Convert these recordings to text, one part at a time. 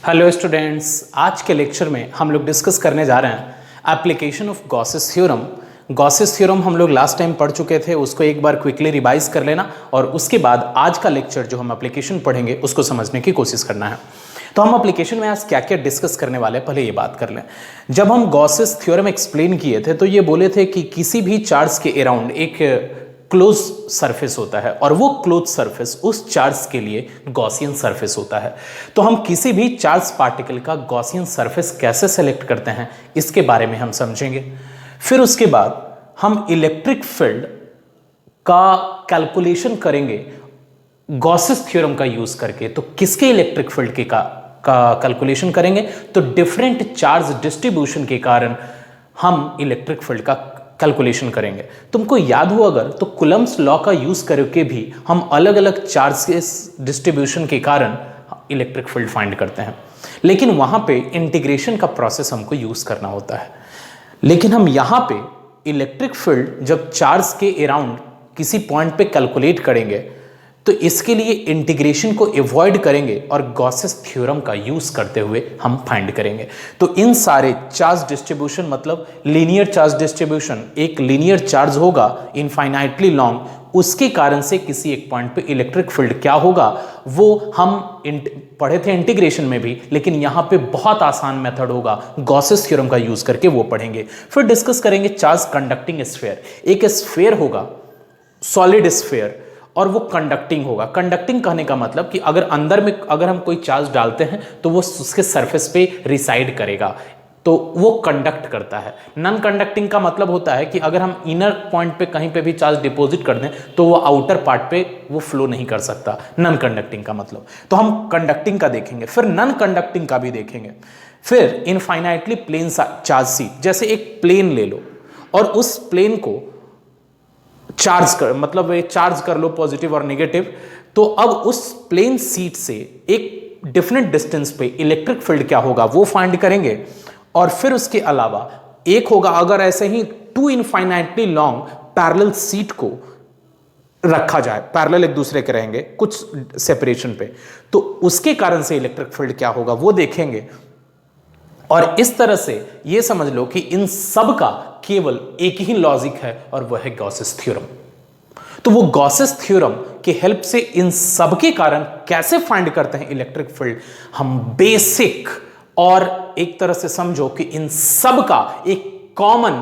Hello students, आज के lecture में हम लोग डिस्कस करने जा रहे हैं application of Gauss's theorem. Gauss's theorem हम लोग लास्ट टाइम पढ़ चुके थे, उसको एक बार क्विकली रिवाइज कर लेना और उसके बाद आज का लेक्चर जो हम एप्लीकेशन पढ़ेंगे उसको समझने की कोशिश करना है। तो हम एप्लीकेशन में आज क्या क्या डिस्कस करने वाले हैं पहले ये बात कर लें। जब हम गॉसेस थ्योरम एक्सप्लेन किए थे तो ये बोले थे कि किसी भी चार्ज के अराउंड एक क्लोज सरफेस होता है और वो क्लोज सरफेस उस चार्ज के लिए गॉसियन सरफेस होता है। तो हम किसी भी चार्ज पार्टिकल का गॉसियन सरफेस कैसे सेलेक्ट करते हैं इसके बारे में हम समझेंगे। फिर उसके बाद हम इलेक्ट्रिक फील्ड का कैलकुलेशन करेंगे गॉसेस थ्योरम का यूज करके। तो किसके इलेक्ट्रिक फील्ड के का कैलकुलेशन करेंगे? तो डिफरेंट चार्ज डिस्ट्रीब्यूशन के कारण हम इलेक्ट्रिक फील्ड का कैलकुलेशन करेंगे। तुमको याद हो अगर तो कुलम्स लॉ का यूज करके भी हम अलग अलग चार्ज के डिस्ट्रीब्यूशन के कारण इलेक्ट्रिक फील्ड फाइंड करते हैं, लेकिन वहां पे इंटीग्रेशन का प्रोसेस हमको यूज करना होता है। लेकिन हम यहां पे इलेक्ट्रिक फील्ड जब चार्ज के अराउंड किसी पॉइंट पे कैलकुलेट करेंगे तो इसके लिए इंटीग्रेशन को अवॉइड करेंगे और गॉसेस थ्योरम का यूज करते हुए हम फाइंड करेंगे। तो इन सारे चार्ज डिस्ट्रीब्यूशन मतलब लीनियर चार्ज डिस्ट्रीब्यूशन, एक लीनियर चार्ज होगा इनफाइनाइटली लॉन्ग, उसके कारण से किसी एक पॉइंट पे इलेक्ट्रिक फील्ड क्या होगा वो हम पढ़े थे इंटीग्रेशन में भी, लेकिन यहां पे बहुत आसान मेथड होगा, गॉसेस थ्योरम का यूज करके वो पढ़ेंगे। फिर डिस्कस करेंगे चार्ज कंडक्टिंग स्फीयर। एक स्फीयर होगा सॉलिड स्फीयर और वो कंडक्टिंग होगा। कंडक्टिंग कहने का मतलब कि अगर अंदर में अगर हम कोई चार्ज डालते हैं तो वो उसके सरफेस पे रिसाइड करेगा, तो वो कंडक्ट करता है। नॉन कंडक्टिंग का मतलब होता है कि अगर हम इनर पॉइंट पे कहीं पे भी चार्ज डिपॉजिट कर दें तो वो आउटर पार्ट पे वो फ्लो नहीं कर सकता, नॉन कंडक्टिंग का मतलब। तो हम कंडक्टिंग का देखेंगे, फिर नॉन कंडक्टिंग का भी देखेंगे। फिर इनफाइनाइटली प्लेन चार्ज सीट, जैसे एक प्लेन ले लो और उस प्लेन को चार्ज कर मतलब वे चार्ज कर लो पॉजिटिव और नेगेटिव, तो अब उस प्लेन सीट से एक डिफरेंट डिस्टेंस पे इलेक्ट्रिक फील्ड क्या होगा वो फाइंड करेंगे। और फिर उसके अलावा एक होगा अगर ऐसे ही two infinitely long parallel sheet को रखा जाए, पैरेलल एक दूसरे के रहेंगे कुछ सेपरेशन पे, तो उसके कारण से इलेक्ट्रिक फील्ड क्या होगा वो देखेंगे। और इस तरह से ये समझ लो कि इन सब का केवल एक ही लॉजिक है और वह है गॉसेस थ्योरम। तो वो गॉसेस थ्योरम के हेल्प से इन सब के कारण कैसे फाइंड करते हैं इलेक्ट्रिक फील्ड, हम बेसिक और एक तरह से समझो कि इन सब का एक कॉमन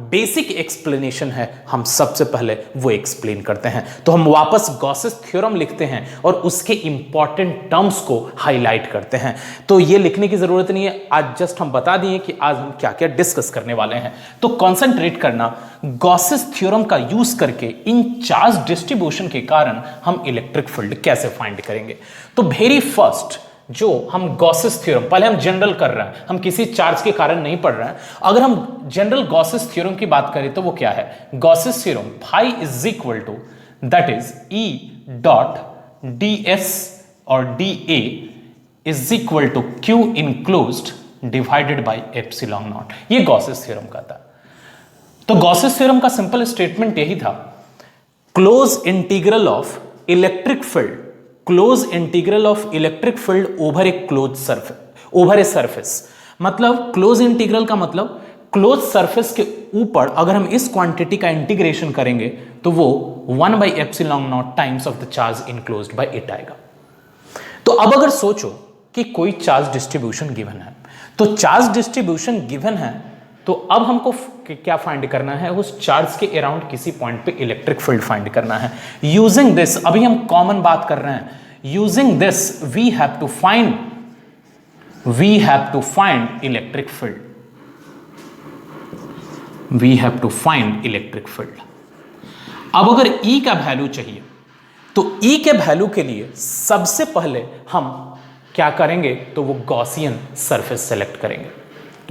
बेसिक एक्सप्लेनेशन है, हम सबसे पहले वो एक्सप्लेन करते हैं। तो हम वापस गॉसेस थ्योरम लिखते हैं और उसके इंपॉर्टेंट टर्म्स को हाईलाइट करते हैं। तो ये लिखने की जरूरत नहीं है, आज जस्ट हम बता दिए कि आज हम क्या क्या डिस्कस करने वाले हैं। तो कॉन्सेंट्रेट करना, गॉसेस थ्योरम का यूज करके इन चार्ज डिस्ट्रीब्यूशन के कारण हम इलेक्ट्रिक फील्ड कैसे फाइंड करेंगे। तो वेरी फर्स्ट जो हम गॉसेस थ्योरम, पहले हम जनरल कर रहे हैं, हम किसी चार्ज के कारण नहीं पढ़ रहे हैं। अगर हम जनरल गॉसेस थ्योरम की बात करें तो वो क्या है? Gauss's theorem phi is equal to that is E dot d s और d A is equal to Q enclosed divided by epsilon naught. ये गॉसेस थ्योरम का था। तो गॉसेस थ्योरम का सिंपल स्टेटमेंट यही था, closed integral of electric field, closed integral of electric field over a closed surface, over a surface. मतलब closed integral का मतलब क्लोज सरफेस के ऊपर अगर हम इस क्वांटिटी का इंटीग्रेशन करेंगे तो वो 1 by epsilon not times of the charge enclosed bye it आएगा। तो अब अगर सोचो कि कोई चार्ज डिस्ट्रीब्यूशन गिवन है, तो चार्ज डिस्ट्रीब्यूशन गिवन है तो अब हमको क्या फाइंड करना है? उस चार्ज के अराउंड किसी पॉइंट पे इलेक्ट्रिक फील्ड फाइंड करना है। यूजिंग दिस, अभी हम कॉमन बात कर रहे हैं, using this we have to find electric field, we have to find electric field. अब अगर E का वैल्यू चाहिए तो E के वैल्यू के लिए सबसे पहले हम क्या करेंगे? तो वो गॉसियन सरफेस सेलेक्ट करेंगे।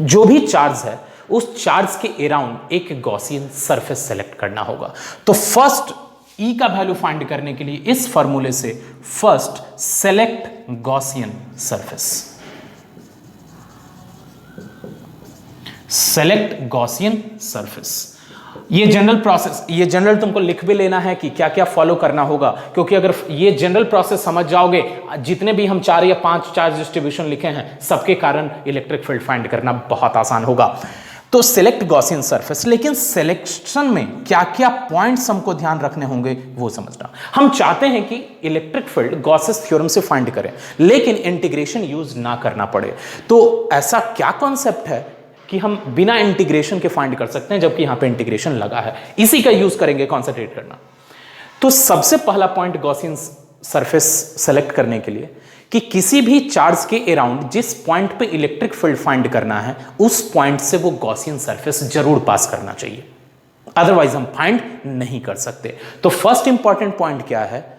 जो भी चार्ज है उस चार्ज के अराउंड एक गॉसियन सरफेस सेलेक्ट करना होगा। तो फर्स्ट E का वैल्यू फाइंड करने के लिए इस फॉर्मूले से first select Gaussian surface, select Gaussian surface. ये जनरल प्रोसेस, ये जनरल तुमको लिख भी लेना है कि क्या क्या फॉलो करना होगा, क्योंकि अगर ये जनरल प्रोसेस समझ जाओगे, जितने भी हम 4 या 5 चार्ज डिस्ट्रीब्यूशन लिखे हैं सबके कारण इलेक्ट्रिक फील्ड फाइंड करना बहुत आसान होगा। तो सिलेक्ट गॉसियन सरफेस, लेकिन सिलेक्शन में क्या क्या पॉइंट्स हमको ध्यान रखने होंगे वो समझना। हम चाहते हैं कि इलेक्ट्रिक फील्ड गॉसेस थ्योरम से फाइंड करें, लेकिन इंटीग्रेशन यूज ना करना पड़े। तो ऐसा क्या कॉन्सेप्ट है कि हम बिना इंटीग्रेशन के फाइंड कर सकते हैं, जबकि यहां पे इंटीग्रेशन लगा है, इसी का यूज करेंगे कॉन्सेंट्रेट करना। तो सबसे पहला पॉइंट गॉसियन सरफेस सेलेक्ट करने के लिए कि किसी भी चार्ज के अराउंड जिस पॉइंट पे इलेक्ट्रिक फील्ड फाइंड करना है उस पॉइंट से वो गॉसियन सरफेस जरूर पास करना चाहिए, अदरवाइज हम फाइंड नहीं कर सकते। तो फर्स्ट इंपॉर्टेंट पॉइंट क्या है,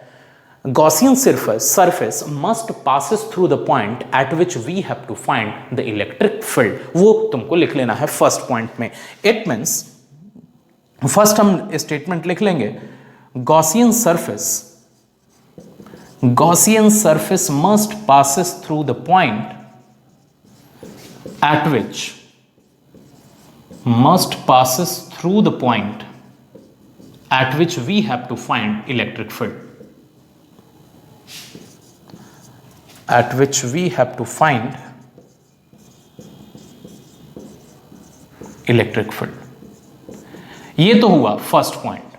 Gaussian surface must passes through the point at which we have to find the electric field। वो तुमको लिख लेना है फर्स्ट पॉइंट में। It means फर्स्ट हम स्टेटमेंट लिख लेंगे, Gaussian surface must passes through the point at which we have to find electric field। At which we have to find electric field। ये तो हुआ फर्स्ट पॉइंट।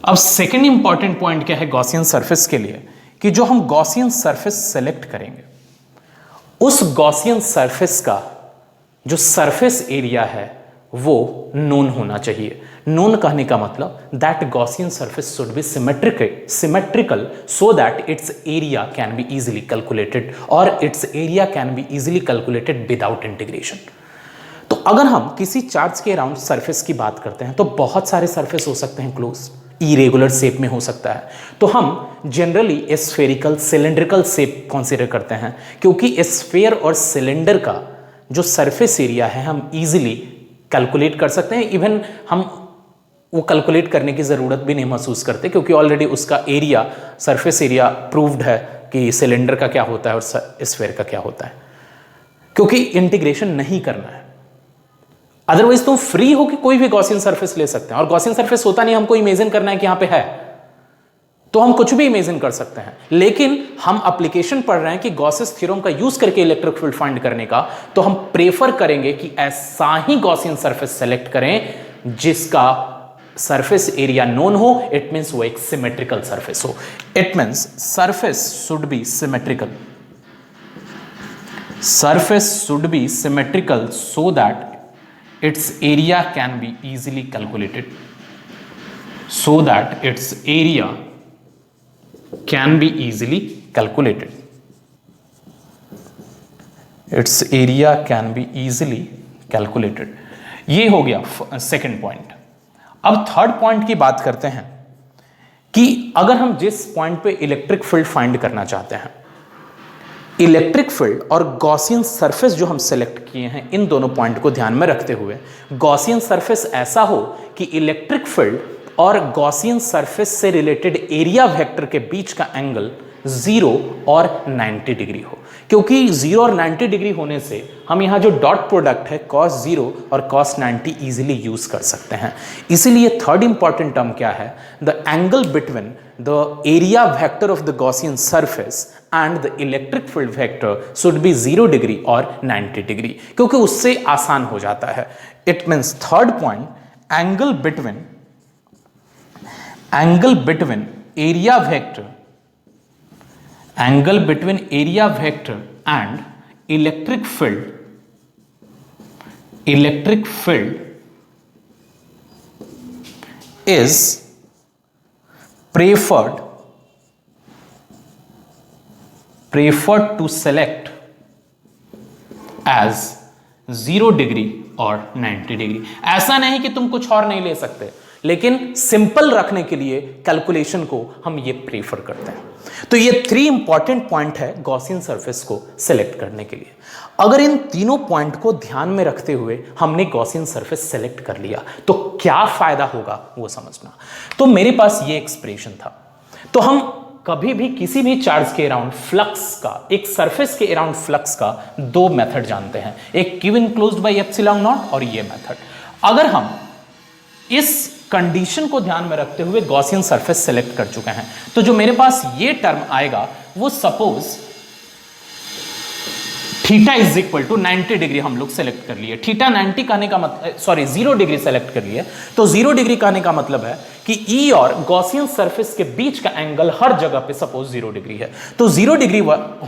अब second important point क्या है Gaussian surface के लिए, कि जो हम गॉसियन सरफेस सेलेक्ट करेंगे उस गॉसियन सरफेस का जो सरफेस एरिया है वो नोन होना चाहिए। नोन कहने का मतलब that Gaussian surface should be symmetrical so that its area can be easily calculated, और its area can be easily calculated without integration. तो अगर हम किसी चार्ज के अराउंड सरफेस की बात करते हैं तो बहुत सारे सरफेस हो सकते हैं क्लोज, इरेगुलर शेप में हो सकता है। तो हम generally spherical cylindrical shape consider करते हैं, क्योंकि स्फेयर और सिलेंडर का जो सरफेस एरिया है हम इजीली कैलकुलेट कर सकते हैं। इवन हम वो कैलकुलेट करने की ज़रूरत भी नहीं महसूस करते, क्योंकि ऑलरेडी उसका एरिया, सरफेस एरिया प्रूव्ड है कि सिलेंडर का क्या होता है और स्फेयर का क्या होता है, क्योंकि इंटीग्रेशन नहीं करना है। अदरवाइज तुम फ्री हो कि कोई भी गॉसियन सरफेस ले सकते हैं, और गॉसियन सरफेस होता नहीं, हमको इमेजिन करना है कि यहां पे है, तो हम कुछ भी इमेजिन कर सकते हैं। लेकिन हम एप्लीकेशन पढ़ रहे हैं कि गॉसेस थ्योरम का यूज करके इलेक्ट्रिक फील्ड फाइंड करने का, तो हम प्रेफर करेंगे कि ऐसा ही गॉसियन सरफेस सेलेक्ट करें जिसका सरफेस एरिया नोन हो। इट मींस वो एक सिमेट्रिकल सरफेस हो। It means surface should be symmetrical, surface should be symmetrical so that its area can be easily calculated, so that its area can be easily calculated, its area can be easily calculated। ये हो गया second point. अब third point की बात करते हैं कि अगर हम जिस पॉइंट पे इलेक्ट्रिक फील्ड फाइंड करना चाहते हैं, इलेक्ट्रिक फील्ड और गॉसियन सरफेस जो हम सेलेक्ट किए हैं, इन दोनों पॉइंट को ध्यान में रखते हुए गॉसियन सरफेस ऐसा हो कि इलेक्ट्रिक फील्ड और गॉसियन सरफेस से रिलेटेड एरिया वेक्टर के बीच का एंगल 0 और 90 डिग्री हो, क्योंकि 0 और 90 डिग्री होने से हम यहाँ जो डॉट प्रोडक्ट है cos 0 और cos 90 इजीली यूज कर सकते हैं। इसीलिए थर्ड इंपॉर्टेंट टर्म क्या है, the angle between the area vector of the Gaussian surface and the electric field vector should be 0 degree और 90 डिग्री, क्योंकि उससे आसान हो जाता है। It means third point, angle between area vector, angle between area vector and electric field is preferred to select as 0 degree और 90 degree. ऐसा नहीं कि तुम कुछ और नहीं ले सकते, लेकिन सिंपल रखने के लिए कैलकुलेशन को हम ये प्रेफर करते हैं। तो ये 3 इंपॉर्टेंट पॉइंट है गॉसियन सरफेस को सिलेक्ट करने के लिए। अगर इन तीनों पॉइंट को ध्यान में रखते हुए हमने गॉसियन सरफेस सेलेक्ट कर लिया तो क्या फायदा होगा वो समझना। तो मेरे पास ये एक्सप्रेशन था, तो हम कभी भी किसी भी चार्ज के अराउंड फ्लक्स का, एक सरफेस के अराउंड फ्लक्स का दो मेथड जानते हैं, एक Q enclosed by epsilon naught और ये मेथड। अगर हम इस कंडीशन को ध्यान में रखते हुए गॉसियन सरफेस सेलेक्ट कर चुके हैं, तो जो मेरे पास ये टर्म आएगा वो suppose theta is equal to 90 degree हम लोग सेलेक्ट कर लिए। थीटा 90 कहने का मतलब, सॉरी 0 डिग्री सेलेक्ट कर लिए, तो 0 डिग्री कहने का मतलब है कि ई और गॉसियन सरफेस के बीच का एंगल हर जगह पे सपोज 0 डिग्री है। तो 0 डिग्री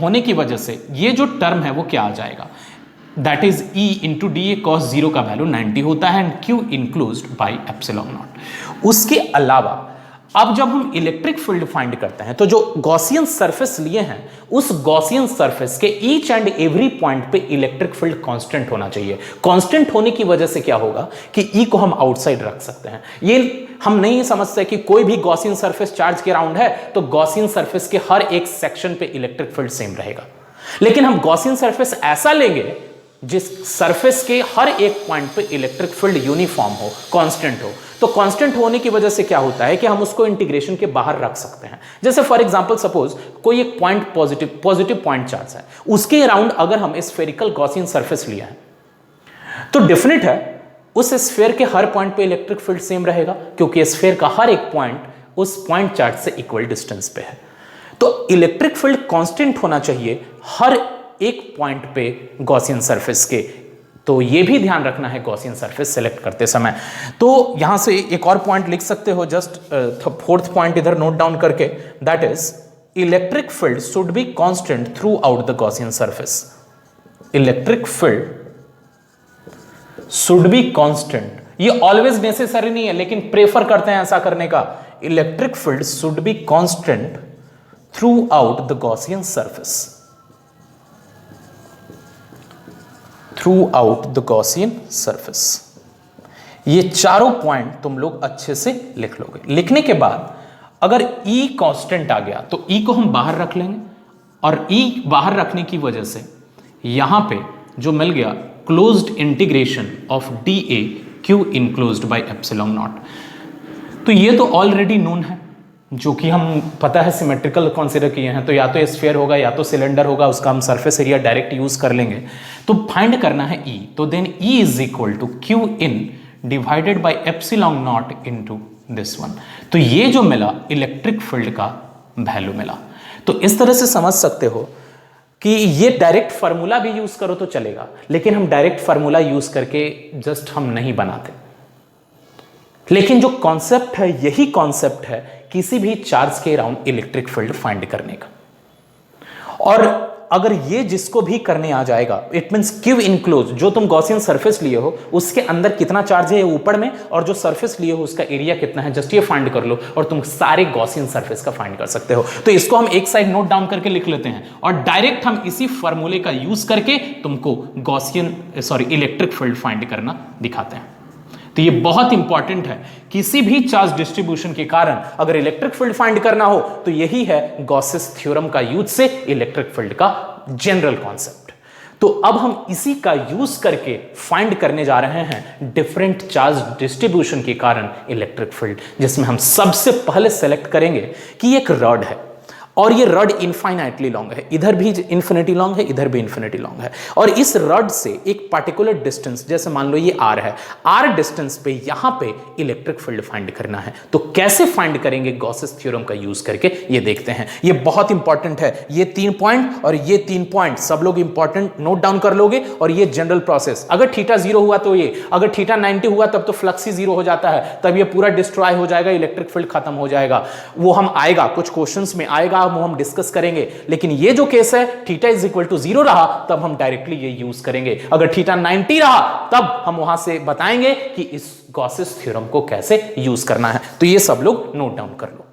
होने की वजह से ये जो टर्म है वो क्या आ जाएगा, that is E into D A cos 0 का वैल्यू 90 होता है and Q enclosed by epsilon not. उसके अलावा अब जब हम इलेक्ट्रिक फील्ड फाइंड करते हैं तो जो गॉसियन सरफेस लिए हैं उस गॉसियन सरफेस के ईच एंड एवरी पॉइंट पे इलेक्ट्रिक फील्ड कांस्टेंट होना चाहिए। कांस्टेंट होने की वजह से क्या होगा कि ई को हम आउटसाइड रख सकते हैं। ये हम नहीं समझते कि कोई भी गॉसियन सरफेस चार्ज के अराउंड है तो गॉसियन सरफेस के हर एक सेक्शन पे इलेक्ट्रिक फील्ड सेम रहेगा, लेकिन हम गॉसियन सरफेस ऐसा लेंगे जिस सरफेस के हर एक पॉइंट पे इलेक्ट्रिक फील्ड यूनिफॉर्म हो, कांस्टेंट हो। तो कांस्टेंट होने की वजह से क्या होता है कि हम उसको इंटीग्रेशन के बाहर रख सकते हैं। जैसे फॉर एग्जांपल सपोज कोई एक पॉइंट पॉजिटिव पॉइंट चार्ज है, उसके अराउंड अगर हम स्फेरिकल गॉसियन सरफेस लिया है तो डेफिनेट है उस स्फीयर के हर पॉइंट पे इलेक्ट्रिक फील्ड सेम रहेगा, क्योंकि स्फीयर का हर एक पॉइंट उस पॉइंट चार्ज से इक्वल डिस्टेंस पे है। तो इलेक्ट्रिक फील्ड कांस्टेंट होना चाहिए हर एक पॉइंट पे गॉसियन सरफेस के। तो ये भी ध्यान रखना है गॉसियन सरफेस सेलेक्ट करते समय। तो यहां से एक और पॉइंट लिख सकते हो, जस्ट फोर्थ पॉइंट इधर नोट डाउन करके, that is electric field should be constant through out the Gaussian surface. Electric field should be constant, ये ऑलवेज नेसेसरी नहीं है लेकिन प्रेफर करते हैं ऐसा करने का। Electric field should be constant through out the Gaussian surface, through out the Gaussian surface. ये चारों पॉइंट तुम लोग अच्छे से लिख लोगे। लिखने के बाद अगर E कांस्टेंट आ गया तो E को हम बाहर रख लेंगे, और E बाहर रखने की वजह से यहां पे जो मिल गया closed integration of D A Q enclosed by epsilon naught. तो ये तो ऑलरेडी नोन है, जो कि हम पता है सिमेट्रिकल कंसीडर किए हैं, तो या तो स्फीयर होगा या तो सिलेंडर होगा, उसका हम सरफेस एरिया डायरेक्ट यूज कर लेंगे। तो फाइंड करना है E, तो then E is equal to Q in divided by epsilon naught into this one. तो ये जो मिला इलेक्ट्रिक फील्ड का वैल्यू मिला। तो इस तरह से समझ सकते हो कि ये डायरेक्ट फार्मूला भी यूज करो तो चलेगा, लेकिन हम डायरेक्ट फार्मूला यूज करके जस्ट हम नहीं बनाते, लेकिन जो कॉन्सेप्ट है यही कॉन्सेप्ट है किसी भी चार्ज के अराउंड इलेक्ट्रिक फील्ड फाइंड करने का। और अगर ये जिसको भी करने आ जाएगा, इट मींस क्यू इनक्लोज, जो तुम गॉसियन सरफेस लिए हो उसके अंदर कितना चार्ज है ऊपर में, और जो सरफेस लिए हो उसका एरिया कितना है, जस्ट ये फाइंड कर लो और तुम सारे गॉसियन सरफेस का फाइंड कर सकते हो। तो इसको हम एक साइड नोट डाउन करके लिख लेते हैं और डायरेक्ट हम इसी फॉर्मूले का यूज करके तुमको इलेक्ट्रिक फील्ड फाइंड करना दिखाते हैं। तो ये बहुत इंपॉर्टेंट है, किसी भी चार्ज डिस्ट्रीब्यूशन के कारण अगर इलेक्ट्रिक फील्ड फाइंड करना हो तो यही है गॉसेस थ्योरम का यूज से इलेक्ट्रिक फील्ड का जनरल कॉन्सेप्ट। तो अब हम इसी का यूज करके फाइंड करने जा रहे हैं डिफरेंट चार्ज डिस्ट्रीब्यूशन के कारण इलेक्ट्रिक फील्ड, जिसमें हम सबसे पहले सेलेक्ट करेंगे कि एक रॉड है और ये रॉड इनफाइनाइटली लॉन्ग है, इधर भी इन्फिनिटी लॉन्ग है, इधर भी इन्फिनिटी लॉन्ग है, और इस रॉड से एक पर्टिकुलर डिस्टेंस, जैसे मान लो ये r है, r डिस्टेंस पे यहां पे इलेक्ट्रिक फील्ड फाइंड करना है। तो कैसे फाइंड करेंगे गॉसेस थ्योरम का यूज करके, ये देखते हैं। ये बहुत इंपॉर्टेंट है, ये 3 पॉइंट और ये 3 पॉइंट सब लोग इंपॉर्टेंट नोट डाउन कर लोगे। और ये जनरल प्रोसेस, अगर थीटा 0 हुआ तो ये, अगर थीटा 90 हुआ तब तो फ्लक्स ही 0 हो जाता है, तब ये पूरा डिस्ट्रॉय हो जाएगा, इलेक्ट्रिक फील्ड खत्म हो जाएगा। वो हम आएगा कुछ क्वेश्चंस में आएगा, वो हम डिस्कस करेंगे। लेकिन ये जो केस है थीटा इज इक्वल टू 0 रहा तब हम डायरेक्टली ये यूज करेंगे, अगर थीटा 90 रहा तब हम वहां से बताएंगे कि इस गॉसेस थ्योरम को कैसे यूज करना है। तो ये सब लोग नोट डाउन कर लो।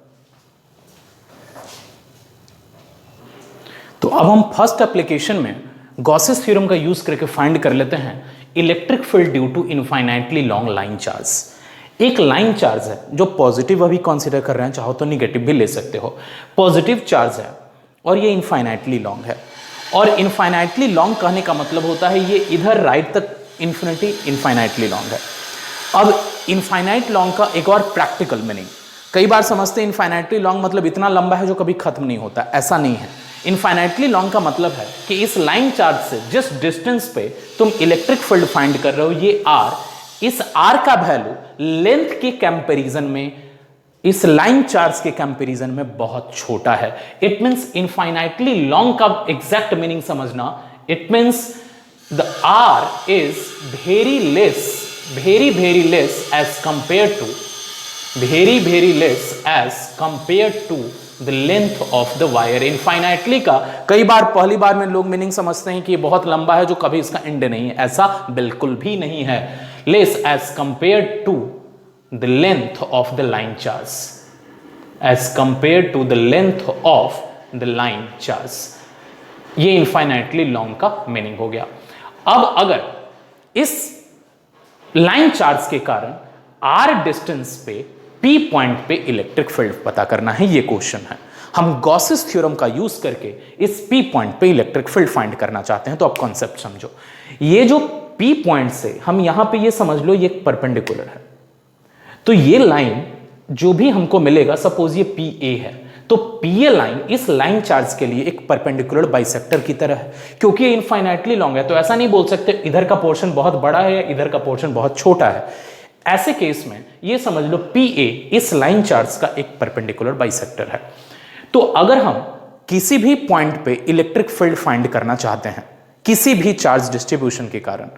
तो अब हम फर्स्ट एप्लीकेशन में गॉसेस थ्योरम का यूज करके फाइंड कर लेते हैं electric field due to infinitely long line charge. एक लाइन चार्ज है जो पॉजिटिव अभी कंसीडर कर रहे हैं, चाहो तो निगेटिव भी ले सकते हो। पॉजिटिव चार्ज है और ये इनफाइनाइटली लॉन्ग है, और इनफाइनाइटली लॉन्ग कहने का मतलब होता है ये इधर राइट तक इन्फिनिटी इनफाइनाइटली लॉन्ग है। अब इनफाइनाइट लॉन्ग का एक और प्रैक्टिकल मीनिंग, कई बार समझते हैं इनफाइनाइटली लॉन्ग मतलब इतना लंबा है जो कभी खत्म नहीं होता, ऐसा नहीं है। इनफाइनाइटली लॉन्ग का मतलब है कि इस लाइन चार्ज से जिस डिस्टेंस पे तुम इलेक्ट्रिक फील्ड फाइंड कर रहे हो, ये r, इस r का वैल्यू लेंथ के कंपैरिजन में, इस लाइन चार्ज के कंपैरिजन में बहुत छोटा है। इट मींस इनफाइनाइटली लॉन्ग का एग्जैक्ट मीनिंग समझना, it means the r is very less as compared to the length of the wire. Infinitely का कई बार पहली बार में लोग मीनिंग समझते हैं कि ये बहुत लंबा है जो कभी इसका एंड नहीं है, ऐसा बिल्कुल भी नहीं है। Less as compare to the length of the line charge, as compare to the length of the line charge, ये इनफाइनाइटली लॉन्ग का मीनिंग हो गया। अब अगर इस लाइन चार्ज के कारण r डिस्टेंस पे p पॉइंट पे इलेक्ट्रिक फील्ड पता करना है, ये क्वेश्चन है। हम गॉसेस थ्योरम का यूज करके इस p पॉइंट पे इलेक्ट्रिक फील्ड फाइंड करना चाहते हैं। तो अब कॉन्सेप्ट समझो, ये जो p पॉइंट से हम यहां पे ये समझ लो ये एक परपेंडिकुलर है, तो ये लाइन जो भी हमको मिलेगा, सपोज ये PA है, तो PA लाइन इस लाइन चार्ज के लिए एक परपेंडिकुलर बाइसेक्टर की तरह है। क्योंकि ये इनफाइनाइटली लॉन्ग है तो ऐसा नहीं बोल सकते इधर का पोर्शन बहुत बड़ा है या इधर का पोर्शन बहुत छोटा है। ऐसे केस में ये समझ लो PA इस लाइन चार्ज का एक परपेंडिकुलर बाइसेक्टर है। तो अगर हम किसी भी पॉइंट पे इलेक्ट्रिक फील्ड फाइंड करना चाहते हैं किसी भी चार्ज डिस्ट्रीब्यूशन के कारण,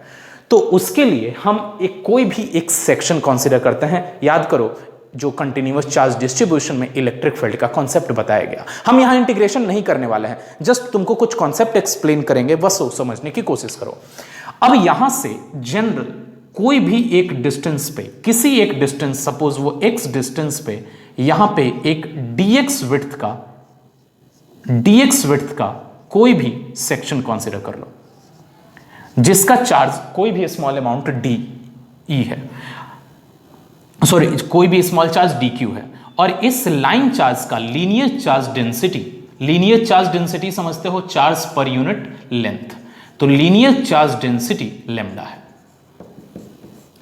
तो उसके लिए हम कोई भी एक सेक्शन कंसीडर करते हैं। याद करो जो कंटिन्यूअस चार्ज डिस्ट्रीब्यूशन में इलेक्ट्रिक फील्ड का कॉन्सेप्ट बताया गया, हम यहां इंटीग्रेशन नहीं करने वाले हैं, जस्ट तुमको कुछ कॉन्सेप्ट एक्सप्लेन करेंगे, बस वो समझने की कोशिश करो। अब यहां से जनरल कोई भी एक डिस्टेंस पे, किसी एक डिस्टेंस, सपोज वो x डिस्टेंस पे यहां पे एक dx विड्थ का कोई भी सेक्शन कंसीडर कर लो जिसका चार्ज कोई भी स्मॉल अमाउंट डी है, सॉरी कोई भी स्मॉल चार्ज dq है, और इस लाइन चार्ज का लीनियर चार्ज डेंसिटी समझते हो, चार्ज पर यूनिट लेंथ, तो लीनियर चार्ज डेंसिटी लैम्डा है,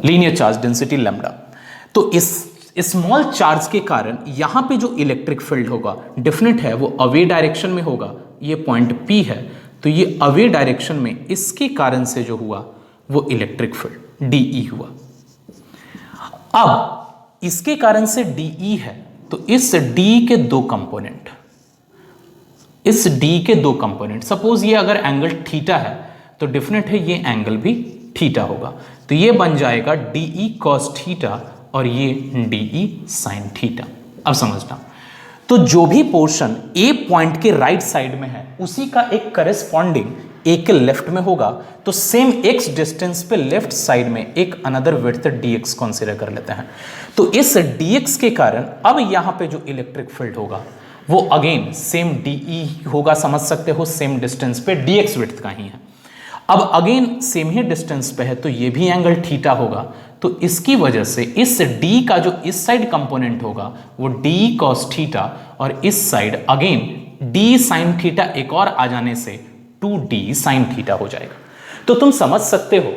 लीनियर चार्ज डेंसिटी लैम्डा। तो इस स्मॉल चार्ज के कारण यहां पे जो इलेक्ट्रिक फील्ड होगा डेफिनेट है वो अवे डायरेक्शन में होगा। ये पॉइंट P है तो ये अवे डायरेक्शन में इसके कारण से जो हुआ वो इलेक्ट्रिक फील्ड DE हुआ। अब इसके कारण से DE है तो इस D के दो कंपोनेंट, सपोज ये अगर एंगल थीटा है तो डेफिनेट है ये एंगल भी थीटा होगा, तो ये बन जाएगा DE cos थीटा और ये DE sin थीटा। अब समझना, तो जो भी पोर्शन A पॉइंट के राइट साइड में है उसी का एक करेस्पॉन्डिंग A के लेफ्ट में होगा, तो सेम x डिस्टेंस पे लेफ्ट साइड में एक अनदर विड्थ dx कंसीडर कर लेते हैं। तो इस dx के कारण अब यहां पे जो इलेक्ट्रिक फील्ड होगा वो अगेन सेम DE होगा, समझ सकते हो सेम डिस्टेंस पे dx विड्थ का ही है। अब अगेन सेम ही डिस्टेंस पे है तो ये भी एंगल थीटा होगा, तो इसकी वजह से इस D का जो इस साइड कंपोनेंट होगा वो D cos थीटा और इस side again D sin theta एक और आ जाने से 2D sin थीटा हो जाएगा। तो तुम समझ सकते हो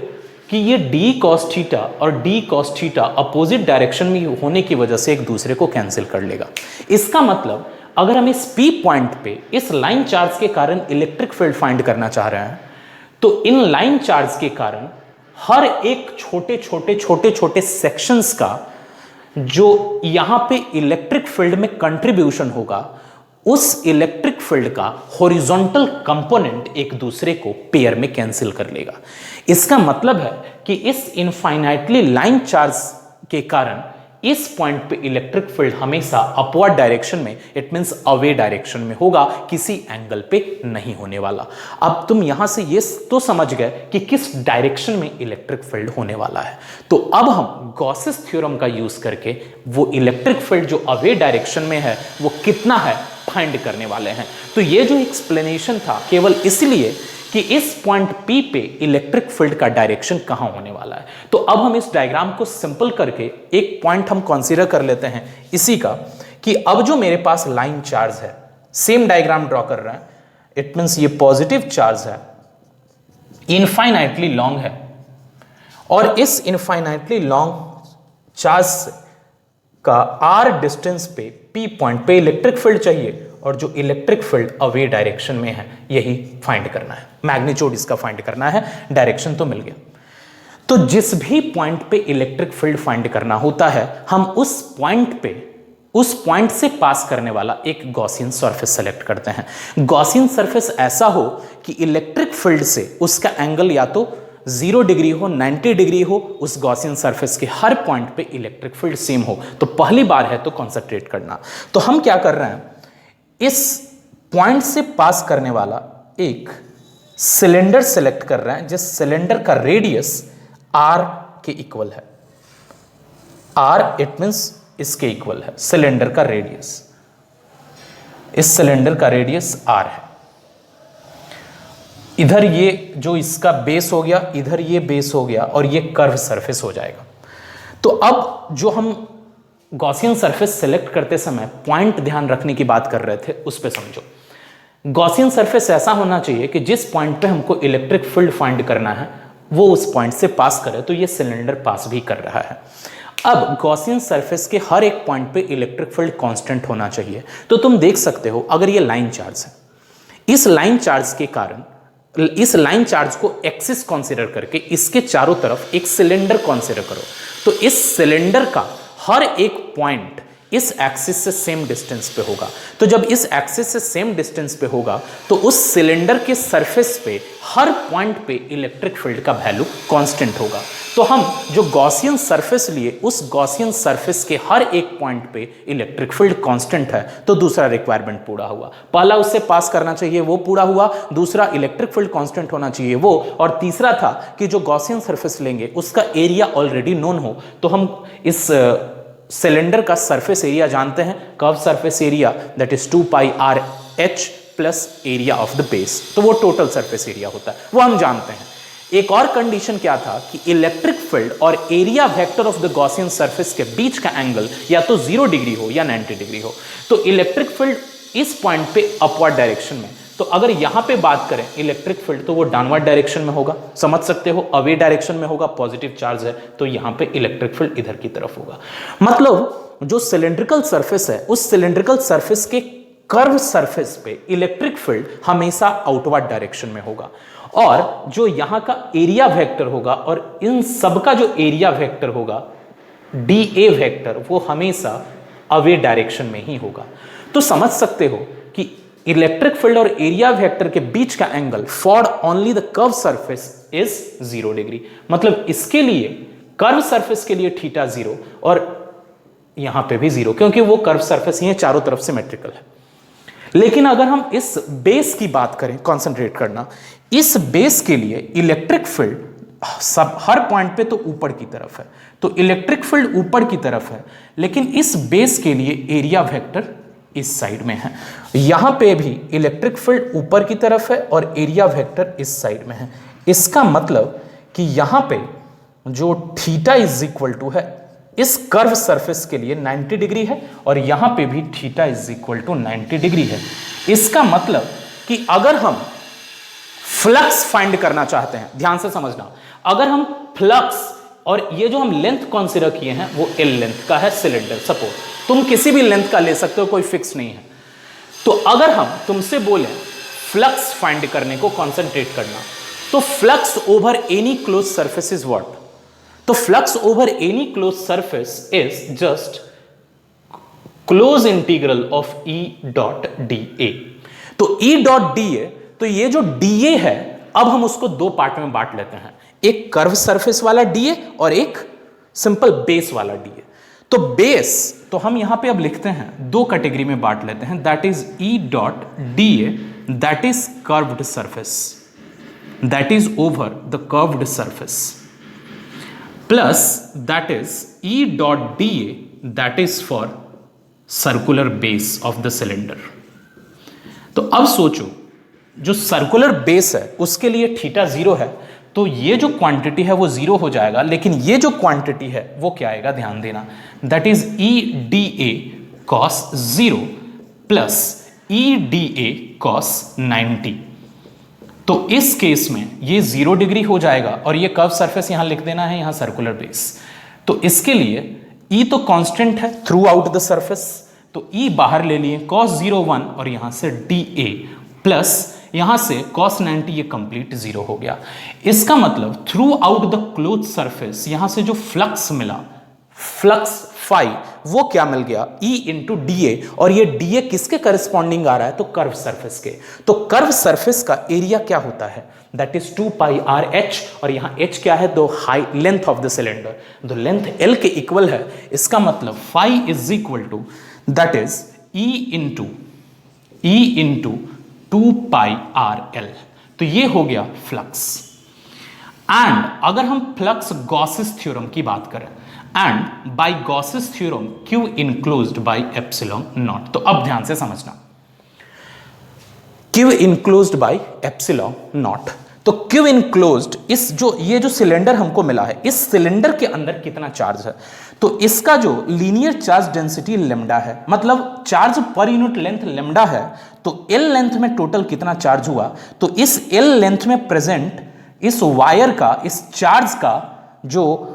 कि ये D cos थीटा और D cos theta opposite direction में होने की वजह से एक दूसरे को कैंसिल कर लेगा। इसका मतलब अगर हम इस P पॉइंट पे इस लाइन चार्ज के कारण इलेक्ट्रिक फील्ड फाइंड करना चाह रहे हैं तो इन लाइन चार्ज के कारण हर एक छोटे सेक्शंस का जो यहां पे इलेक्ट्रिक फील्ड में कंट्रीब्यूशन होगा उस इलेक्ट्रिक फील्ड का हॉरिजॉन्टल कंपोनेंट एक दूसरे को पेयर में कैंसिल कर लेगा। इसका मतलब है कि इस इनफाइनाइटली लाइन चार्ज के कारण इस पॉइंट पे इलेक्ट्रिक फील्ड हमेशा अपवर्ड डायरेक्शन में, इट मींस अवे डायरेक्शन में होगा, किसी एंगल पे नहीं होने वाला। अब तुम यहां से ये तो समझ गए कि किस डायरेक्शन में इलेक्ट्रिक फील्ड होने वाला है। तो अब हम गॉसेस थ्योरम का यूज करके वो इलेक्ट्रिक फील्ड जो अवे डायरेक्शन में है वो कितना है फाइंड करने वाले हैं। तो ये जो एक्सप्लेनेशन था केवल इसलिए कि इस पॉइंट P पे इलेक्ट्रिक फील्ड का डायरेक्शन कहां होने वाला है। तो अब हम इस डायग्राम को सिंपल करके एक पॉइंट हम कंसीडर कर लेते हैं इसी का, कि अब जो मेरे पास लाइन चार्ज है, सेम डायग्राम ड्रॉ कर रहे हैं, इट मींस ये पॉजिटिव चार्ज है, इनफाइनाइटली लॉन्ग है, और इस इनफाइनाइटली लॉन्ग चार्ज का आर डिस्टेंस पे पी पॉइंट पे इलेक्ट्रिक फील्ड चाहिए और जो इलेक्ट्रिक फील्ड अवे डायरेक्शन में है यही फाइंड करना है, मैग्नीट्यूड इसका फाइंड करना है, डायरेक्शन तो मिल गया। तो जिस भी पॉइंट पे इलेक्ट्रिक फील्ड फाइंड करना होता है हम उस पॉइंट से पास करने वाला एक गॉसियन सरफेस सेलेक्ट करते हैं। गॉसियन सरफेस ऐसा हो कि इलेक्ट्रिक फील्ड से उसका एंगल या तो 0 डिग्री हो, 90 डिग्री हो, उस गॉसियन सरफेस के हर पॉइंट पे इलेक्ट्रिक फील्ड सेम हो। तो पहली बार है तो कंसंट्रेट करना। तो हम क्या कर रहे हैं, इस पॉइंट से पास करने वाला एक सिलेंडर सेलेक्ट कर रहे हैं जिस सिलेंडर का रेडियस r के इक्वल है। r इट मींस इसके इक्वल है, सिलेंडर का रेडियस, इस सिलेंडर का रेडियस r है। इधर ये जो इसका बेस हो गया, इधर ये बेस हो गया और ये कर्व सरफेस हो जाएगा। तो अब जो हम गॉसियन सरफेस सेलेक्ट करते समय पॉइंट ध्यान रखने की बात कर रहे थे उस पे समझो। गॉसियन सरफेस ऐसा होना चाहिए कि जिस पॉइंट पे हमको इलेक्ट्रिक फील्ड फाइंड करना है वो उस पॉइंट से पास करे, तो ये सिलेंडर पास भी कर रहा है। अब गॉसियन सरफेस के हर एक पॉइंट पे इलेक्ट्रिक फील्ड कांस्टेंट होना चाहिए। तो तुम देख सकते हो अगर ये लाइन चार्ज है, इस लाइन चार्ज के कारण इस लाइन चार्ज को एक्सिस कंसीडर करके इसके चारों तरफ एक सिलेंडर कंसीडर करो। तो इस सिलेंडर का हर एक पॉइंट इस एक्सिस से सेम डिस्टेंस पे होगा। तो जब इस एक्सिस से सेम डिस्टेंस पे होगा तो उस सिलेंडर के सरफेस पे हर पॉइंट पे इलेक्ट्रिक फील्ड का वैल्यू कांस्टेंट होगा। तो हम जो गॉसियन सरफेस लिए उस गॉसियन सरफेस के हर एक पॉइंट पे इलेक्ट्रिक फील्ड कांस्टेंट है, तो दूसरा रिक्वायरमेंट पूरा हुआ। पहला उससे पास करना चाहिए वो पूरा हुआ, दूसरा इलेक्ट्रिक फील्ड कांस्टेंट होना चाहिए वो, और तीसरा था कि जो गॉसियन सरफेस लेंगे उसका एरिया ऑलरेडी नोन हो। तो हम इस सिलेंडर का सरफेस एरिया जानते हैं, curve surface area that is 2 pi R H plus area of the base, तो वो टोटल सरफेस एरिया होता है, वो हम जानते हैं। एक और कंडीशन क्या था कि इलेक्ट्रिक फील्ड और area vector of the Gaussian surface के बीच का एंगल या तो 0 डिग्री हो या 90 डिग्री हो। तो इलेक्ट्रिक फील्ड इस पॉइंट पे अपवर्ड डायरेक्शन में, तो अगर यहां पे बात करें इलेक्ट्रिक फील्ड तो वो डाउनवर्ड डायरेक्शन में होगा, समझ सकते हो, अवे डायरेक्शन में होगा, पॉजिटिव चार्ज है तो यहां पे इलेक्ट्रिक फील्ड इधर की तरफ होगा। मतलब जो सिलेंड्रिकल सरफेस है उस सिलेंड्रिकल सरफेस के कर्व सरफेस पे इलेक्ट्रिक फील्ड हमेशा आउटवर्ड डायरेक्शन में होगा, और जो यहां का एरिया वेक्टर होगा और इन सब का जो एरिया वेक्टर होगा डीए वेक्टर, वो हमेशा अवे डायरेक्शन में ही होगा। तो समझ सकते हो कि इलेक्ट्रिक फील्ड और एरिया वेक्टर के बीच का angle for only the curve surface is 0 degree. मतलब इसके लिए कर्व सरफेस के लिए थीटा 0 और यहां पे भी 0, क्योंकि वो कर्व सरफेस ही है, चारों तरफ सिमेट्रिकल है। लेकिन अगर हम इस बेस की बात करें, कंसंट्रेट करना, इस बेस के लिए इलेक्ट्रिक फील्ड सब हर पॉइंट पे तो ऊपर की तरफ है, तो इलेक्ट्रिक फील्ड ऊपर की तरफ है, लेकिन इस बेस के लिए एरिया वेक्टर इस साइड में है। यहां पे भी इलेक्ट्रिक फील्ड ऊपर की तरफ है और एरिया वेक्टर इस साइड में है। इसका मतलब कि यहां पे जो थीटा इज इक्वल टू है इस कर्व सरफेस के लिए 90 डिग्री है और यहां पे भी theta is equal to 90 degree है। इसका मतलब कि अगर हम फ्लक्स फाइंड करना चाहते हैं, ध्यान से समझना, अगर हम फ्लक्स, और ये जो हम लेंथ कंसीडर किए हैं वो एल लेंथ का है सिलेंडर, सपोज तुम किसी भी लेंथ का ले सकते हो, कोई फिक्स नहीं है। तो अगर हम तुमसे बोले फ्लक्स फाइंड करने को, कंसंट्रेट करना, तो flux over any closed surface is what? तो flux over any closed surface is just closed integral of E dot D A. तो ई डॉट डी ए, तो ये जो डी ए है अब हम उसको दो पार्ट में बांट लेते हैं, एक कर्व सरफेस वाला डी ए और एक सिंपल बेस वाला डी ए। तो बेस तो हम यहां पे अब लिखते हैं, दो कैटेगरी में बांट लेते हैं, that is E dot D A, that is curved surface, that is over the curved surface, plus that is E dot D A, that is for circular base of the cylinder. तो अब सोचो, जो circular base है उसके लिए theta 0 है, तो ये जो क्वांटिटी है वो 0 हो जाएगा, लेकिन ये जो क्वांटिटी है वो क्या आएगा, ध्यान देना, that is E D A cos 0 plus E D A cos 90। तो इस केस में ये 0 डिग्री हो जाएगा और ये कर्व सरफेस यहां लिख देना है, यहां सर्कुलर बेस। तो इसके लिए ई तो कांस्टेंट है थ्रू आउट द सरफेस, तो ई बाहर ले लिए cos 0 1 और यहां से dA प्लस यहां से cos 90, ये कंप्लीट जीरो हो गया। इसका मतलब through out the close surface यहां से जो फ्लक्स मिला, फ्लक्स फाई, वो क्या मिल गया E इंटू डी, और ये डी किसके करस्पॉन्डिंग आ रहा है, तो कर्व सरफेस के। तो कर्व सरफेस का एरिया क्या होता है, that is 2 pi R H, और यहां h क्या है, the high length of the cylinder, the length l के इक्वल है। इसका मतलब phi is equal to that is E into 2 pi R L. तो ये हो गया फ्लक्स। एंड अगर हम फ्लक्स गॉसेस थ्योरम की बात करें, and by Gauss's theorem Q enclosed by epsilon naught, तो अब ध्यान से समझना, Q enclosed by epsilon naught. तो Q इनक्लोज्ड, इस ये जो सिलेंडर हमको मिला है, इस सिलेंडर के अंदर कितना चार्ज है, तो इसका जो लीनियर चार्ज डेंसिटी लेमडा है, मतलब charge per unit length lambda है, तो L लेंथ में टोटल कितना चार्ज हुआ, तो इस L लेंथ में प्रेजेंट इस वायर का, इस चार्ज का जो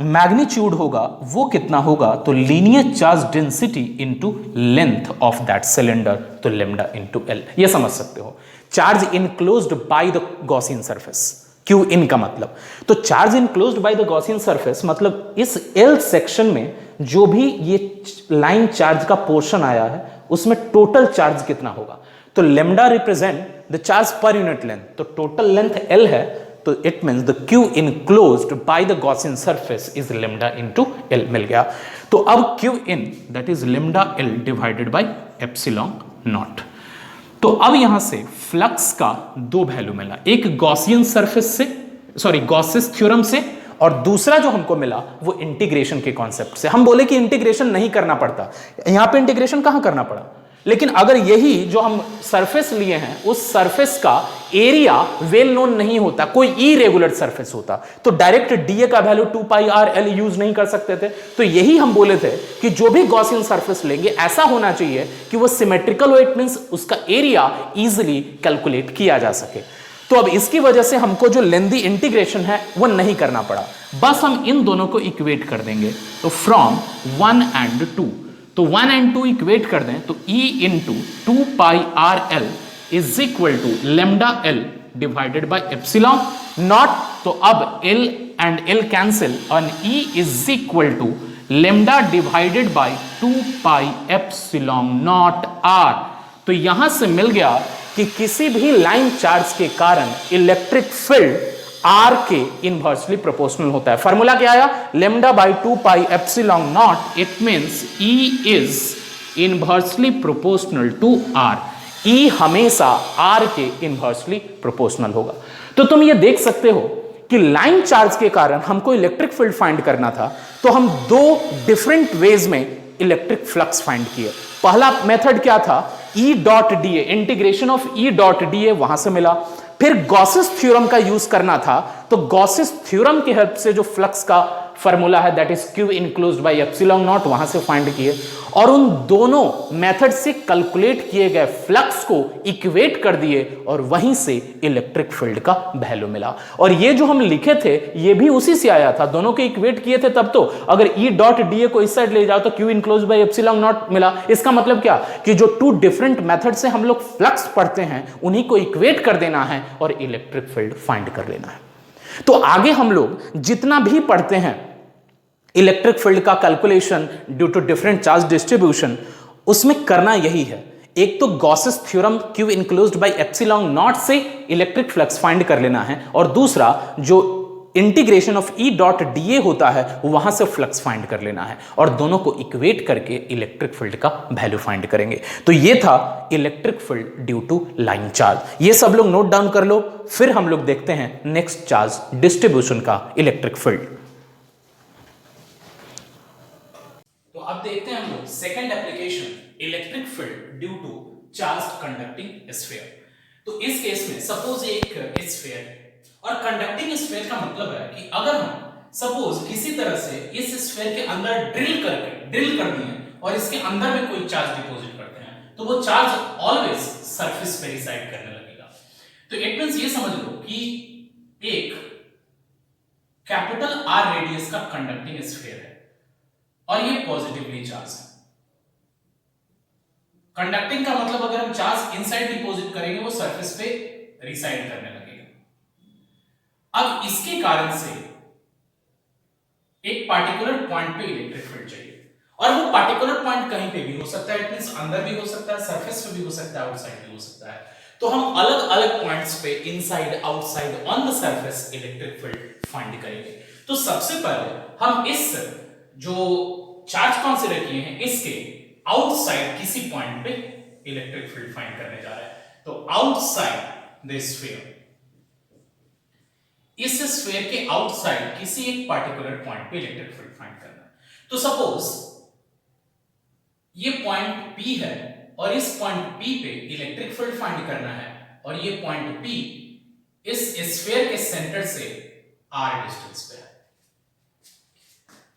मैग्नीट्यूड होगा वो कितना होगा, तो linear charge density into length of that cylinder, तो लेमडा इनटू एल। ये समझ सकते हो, charge enclosed by the Gaussian surface, Q in का मतलब, तो charge enclosed by the Gaussian surface मतलब इस एल सेक्शन में जो भी ये लाइन चार्ज का पोर्शन आया है उसमें टोटल चार्ज कितना होगा, तो lambda represent the charge per unit length, तो टोटल लेंथ एल है, तो it means the Q enclosed by the Gaussian surface is lambda into L मिल गया। तो अब Q in that is lambda L divided by epsilon naught। तो अब यहां से फ्लक्स का दो वैल्यू मिला, एक गॉसियन सरफेस से, सॉरी गॉसेस थ्योरम से, और दूसरा जो हमको मिला वो इंटीग्रेशन के कॉन्सेप्ट से। हम बोले कि इंटीग्रेशन नहीं करना पड़ता, यहां पे इंटीग्रेशन कहां करना पड़ा, लेकिन अगर यही जो हम सरफेस लिए हैं उस सरफेस का एरिया वेल नोन नहीं होता, कोई इरेगुलर सरफेस होता, तो डायरेक्ट डीए का value 2 pi R L use नहीं कर सकते थे। तो यही हम बोले थे कि जो भी गॉसियन सरफेस लेंगे ऐसा होना चाहिए कि वो सिमेट्रिकल हो, इट मींस उसका एरिया इजीली कैलकुलेट किया जा सके। तो अब इसकी वजह से हमको जो लेंदी इंटीग्रेशन है वो नहीं करना पड़ा, बस हम इन दोनों को इक्वेट कर देंगे। तो फ्रॉम 1 and 2, तो 1 and 2 इक्वेट कर दें तो E into 2 pi R L is equal to lambda L divided by epsilon naught. तो अब L एंड L कैंसिल और E is equal to lambda divided by 2 pi epsilon naught R। तो यहां से मिल गया कि किसी भी लाइन चार्ज के कारण इलेक्ट्रिक फील्ड R के इनवर्सली प्रोपोर्शनल होता है। फार्मूला क्या आया, lambda by 2 pi epsilon naught, it means E is inversely proportional to R। E हमेशा R के इनवर्सली प्रोपोर्शनल होगा। तो तुम ये देख सकते हो कि लाइन चार्ज के कारण हमको इलेक्ट्रिक फील्ड फाइंड करना था, तो हम दो डिफरेंट वेज में इलेक्ट्रिक फ्लक्स फाइंड किए। पहला मेथड क्या था, E dot D A, integration of E dot D A, वहां से मिला। फिर गॉसेस थ्योरम का यूज करना था, तो गॉसेस थ्योरम की हेल्प से जो फ्लक्स का फार्मूला है that is Q enclosed by epsilon not, वहां से फाइंड किए, और उन दोनों मेथड से कैलकुलेट किए गए फ्लक्स को इक्वेट कर दिए, और वहीं से इलेक्ट्रिक फील्ड का वैल्यू मिला। और ये जो हम लिखे थे ये भी उसी से आया था, दोनों के इक्वेट किए थे तब। तो अगर E डॉट डी ए को इस साइड ले जाओ तो Q enclosed by epsilon not मिला। इसका मतलब क्या कि जो टू डिफरेंट मेथड से हम लोग फ्लक्स पढ़ते हैं उन्हीं को इक्वेट कर देना है और इलेक्ट्रिक फील्ड फाइंड कर लेना है। तो आगे हम लोग जितना भी पढ़ते हैं इलेक्ट्रिक फील्ड का calculation due to different charge distribution, उसमें करना यही है, एक तो Gauss's theorem Q enclosed by epsilon naught से इलेक्ट्रिक फ्लक्स फाइंड कर लेना है, और दूसरा जो integration of E dot D A होता है वहां से फ्लक्स फाइंड कर लेना है, और दोनों को इक्वेट करके इलेक्ट्रिक फील्ड का वैल्यू फाइंड करेंगे। तो ये था electric field due to line charge. ये सब लोग नोट डाउन कर लो, फिर हम लोग देखते हैं नेक्स्ट चार्ज डिस्ट्रीब्यूशन का इलेक्ट्रिक फील्ड। तो अब देखते हैं हम लोग second application electric field due to charge conducting sphere. तो इस केस में सपोज एक स्फीयर है, और कंडक्टिंग स्फीयर का मतलब है कि अगर हम सपोज किसी तरह से इस स्फीयर के अंदर ड्रिल कर दिए और इसके अंदर में कोई चार्ज डिपॉजिट करते हैं, तो वो चार्ज ऑलवेज सरफेस पे रिसाइड करने लगेगा। तो इट मींस ये समझ लो कि एक कैपिटल R रेडियस का कंडक्टिंग स्फीयर है, और ये पॉजिटिवली चार्ज है। कंडक्टिंग का मतलब अगर हम चार्ज इनसाइड डिपॉजिट करेंगे वो सरफेस पे रिसाइड करने लगेगा। अब इसके कारण से एक पार्टिकुलर पॉइंट पे इलेक्ट्रिक फील्ड चाहिए, और वो पार्टिकुलर पॉइंट कहीं पे भी हो सकता है, इट मींस अंदर भी हो सकता है, सरफेस पे भी हो सकता है, आउटसाइड भी हो सकता है। तो हम अलग अलग पॉइंट्स पे inside, outside, on the surface electric field find करेंगे। तो सबसे पहले हम इस जो चार्ज कंसीडर किए हैं इसके आउटसाइड किसी पॉइंट पे इलेक्ट्रिक फील्ड फाइंड करने जा रहे हैं। तो आउटसाइड द स्फीयर, इस स्फीयर के आउटसाइड किसी एक पार्टिकुलर पॉइंट पे इलेक्ट्रिक फील्ड फाइंड करना है। तो सपोज ये पॉइंट P है और इस पॉइंट P पे इलेक्ट्रिक फील्ड फाइंड करना है, और ये पॉइंट P इस स्फीयर के सेंटर से r डिस्टेंस पे है।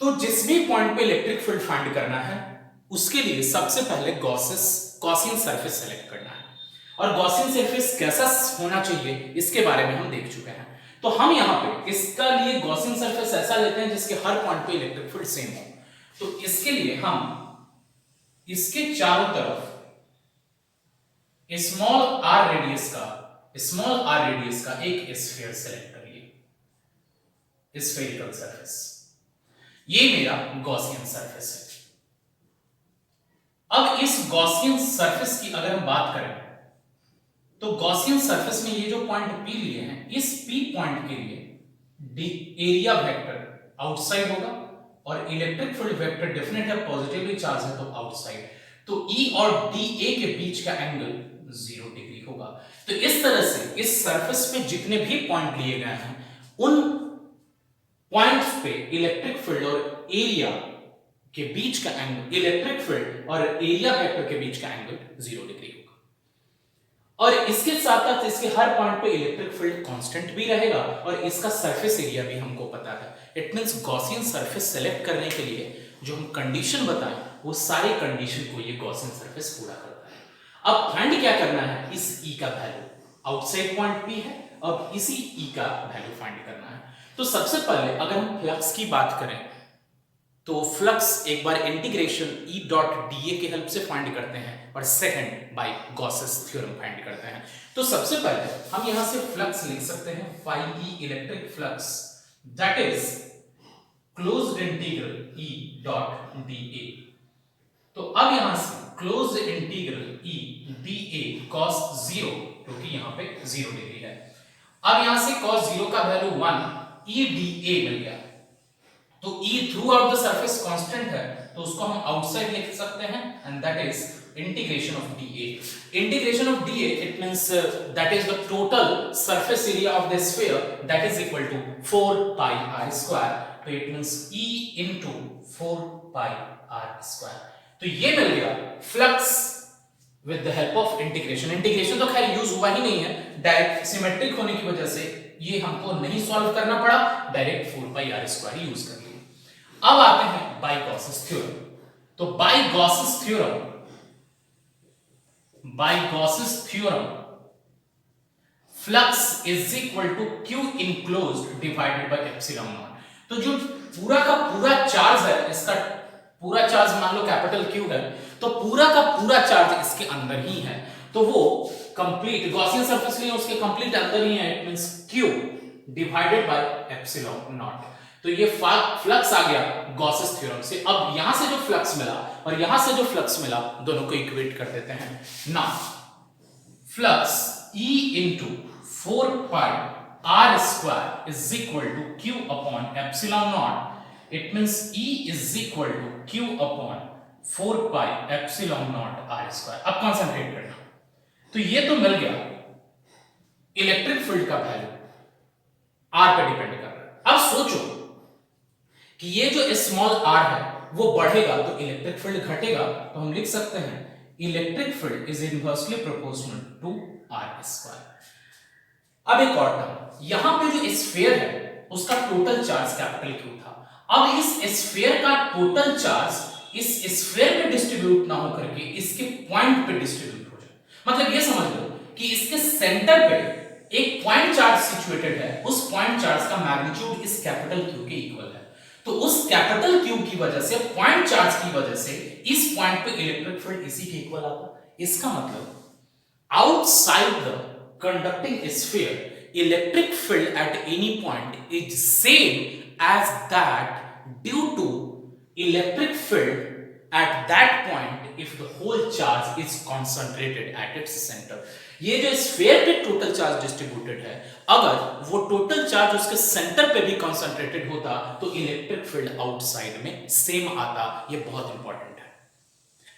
तो जिस भी पॉइंट पे इलेक्ट्रिक फील्ड फाइंड करना है उसके लिए सबसे पहले गॉसियन सरफेस सेलेक्ट करना है, और गॉसियन सरफेस कैसा होना चाहिए इसके बारे में हम देख चुके हैं। तो हम यहां पे इसका लिए गॉसियन सरफेस ऐसा लेते हैं जिसके हर पॉइंट पे इलेक्ट्रिक फील्ड सेम हो। तो इसके लिए हम इसके चारों तरफ स्मॉल r रेडियस का एक स्फीयर सेलेक्ट करिए, स्फेरिकल सरफेस। ये मेरा गॉसियन सरफेस है। अब इस गॉसियन सरफेस की अगर हम बात करें तो गॉसियन सरफेस में ये जो पॉइंट P लिए हैं, इस P पॉइंट के लिए एरिया वेक्टर आउटसाइड होगा, और इलेक्ट्रिक फील्ड वेक्टर डेफिनेट है, पॉजिटिवली चार्ज है तो आउटसाइड। तो E और DA के बीच का एंगल 0 डिग्री होगा। तो इस तरह से इस सरफेस पे जितने भी पॉइंट लिए गए हैं उन पॉइंट्स पे इलेक्ट्रिक फील्ड और एरिया के बीच का एंगल, इलेक्ट्रिक फील्ड और एरिया वेक्टर के बीच का एंगल 0 डिग्री होगा। और इसके साथ साथ इसके हर पॉइंट पे इलेक्ट्रिक फील्ड कांस्टेंट भी रहेगा, और इसका सरफेस एरिया भी हमको पता है। It means Gaussian surface select करने के लिए जो हम कंडीशन बताएं वो सारी कंडीशन को ये गॉसियन सरफेस पूरा करता है। अब फाइंड क्या करना है, इस E का वैल्यू, आउटसाइड पॉइंट P है, अब इसी E का वैल्यू फाइंड करना है। तो सबसे पहले अगर हम फ्लक्स की बात करें तो फ्लक्स एक बार इंटीग्रेशन E डॉट dA की हेल्प से फाइंड करते हैं, और second by Gauss's theorem find करते हैं। तो सबसे पहले हम यहां से फ्लक्स लिख सकते हैं phi E electric flux, that is closed integral E dot dA। तो अब यहां से closed integral E dA cos 0, क्योंकि यहां पे 0 डिग्री है। अब यहां से cos 0 का वैल्यू 1 E dA मिल गया। तो E throughout the surface constant है, तो उसको हम आउटसाइड लिख सकते हैं, and that is integration of dA। Integration of dA it means that is the total surface area of the sphere, that is equal to 4 pi r square. तो it means E into 4 pi r square. तो ये मिल गया flux with the help of integration. Integration तो खैर use हुआ ही नहीं है, डायरेक्ट सिमेट्रिक होने की वजह से ये हमको नहीं सॉल्व करना पड़ा, direct 4 pi r square use कर लिया। अब आते हैं बाय गॉसेस थ्योरम। तो by Gauss's theorem flux is equal to Q enclosed divided by epsilon naught. तो जो पूरा का पूरा चार्ज है, इसका पूरा चार्ज मान लो कैपिटल Q है, तो पूरा का पूरा चार्ज इसके अंदर ही है, तो वो कंप्लीट गॉसियन सरफेस लिए उसके कंप्लीट अंदर ही है, it means Q divided by epsilon naught. तो ये फ्लक्स आ गया गॉसेस थ्योरम से। अब यहां से जो फ्लक्स मिला और यहां से जो फ्लक्स मिला दोनों को इक्वेट कर देते हैं ना। Flux E into 4 pi r square is equal to Q upon epsilon naught. It means E is equal to Q upon 4 pi epsilon naught r square। अब कॉन्सेंट्रेट करना, तो ये तो मिल गया इलेक्ट्रिक फील्ड का वैल्यू r पे depend कर रहा है। अब सोचो कि ये जो स्मॉल r है वो बढ़ेगा तो इलेक्ट्रिक फील्ड घटेगा, तो हम लिख सकते हैं electric field is inversely proportional to r square. अब एक और टर्म, यहां पे जो स्फीयर है उसका टोटल चार्ज कैपिटल Q था। अब इस स्फीयर का टोटल चार्ज इस स्फीयर पे डिस्ट्रीब्यूट ना होकर के इसके पॉइंट पे डिस्ट्रीब्यूट हो जाए। मतलब ये समझ लो कि इसके सेंटर पे एक पॉइंट चार्ज सिचुएटेड है, उस पॉइंट चार्ज का मैग्नीट्यूड इस कैपिटल Q के इक्वल है। तो उस कैपिटल क्यू की वजह से, पॉइंट चार्ज की वजह से इस पॉइंट पे इलेक्ट्रिक फील्ड इसी के इक्वल आता। इसका मतलब outside the conducting sphere electric field at any point is same as that due to electric field at that point if the whole charge is concentrated at its center। ये जो sphere पे total charge distributed है, अगर वो total charge उसके centre पे भी concentrated होता तो इलेक्ट्रिक फील्ड आउटसाइड में सेम आता। ये बहुत इंपॉर्टेंट है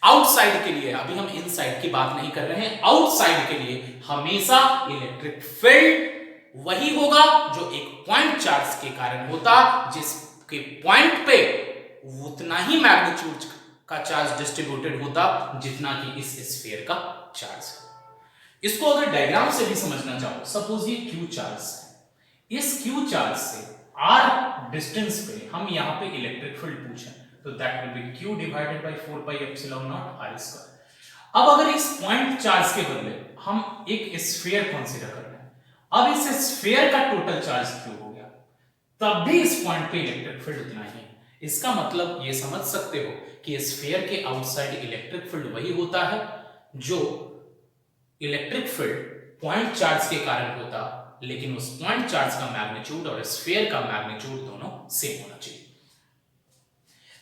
आउटसाइड के लिए। अभी हम इनसाइड की बात नहीं कर रहे हैं, आउटसाइड के लिए हमेशा इलेक्ट्रिक फील्ड वही होगा जो एक पॉइंट चार्ज के कारण होता, जिसके पॉइंट पे उतना ही मैग्नीट्यूड का चार्ज डिस्ट्रीब्यूटेड होता जितना कि इस स्फीयर का चार्ज है। इसको अगर डायग्राम से भी समझना चाहो, सपोज ये क्यू चार्ज है, इस क्यू चार्ज से r डिस्टेंस पे हम यहां पे इलेक्ट्रिक फील्ड पूछें तो that will B q divided by 4 pi epsilon naught r square. अब अगर इस पॉइंट चार्ज के बदले हम एक स्फीयर कंसीडर कर रहे हैं, अब इस स्फीयर का टोटल चार्ज q हो गया, तब भी इस पॉइंट पे इलेक्ट्रिक फील्ड उतना ही है। इसका मतलब ये समझ सकते हो कि स्फीयर के आउटसाइड इलेक्ट्रिक फील्ड वही होता है जो इलेक्ट्रिक फील्ड पॉइंट चार्ज के कारण होता, लेकिन उस पॉइंट चार्ज का मैग्नीट्यूड और स्फीयर का मैग्नीट्यूड दोनों सेम होना चाहिए।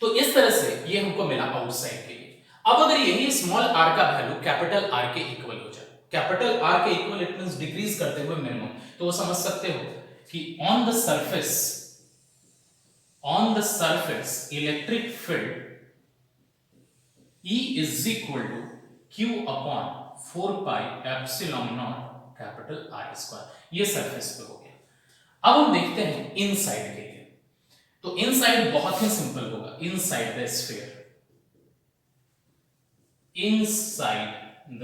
तो इस तरह से ये हमको मिला आउटसाइड के लिए। अब अगर यही स्मॉल r का वैल्यू कैपिटल R के इक्वल हो जाए, कैपिटल R के इक्वल इट मींस डिक्रीज करते हुए मिनिमम, तो वो समझ सकते हो कि on the surface electric field E is equal to Q upon 4 pi epsilon naught capital R square. ये सरफेस पे हो गया। अब हम देखते हैं इनसाइड के लिए। तो इनसाइड बहुत ही सिंपल होगा, inside the sphere, inside the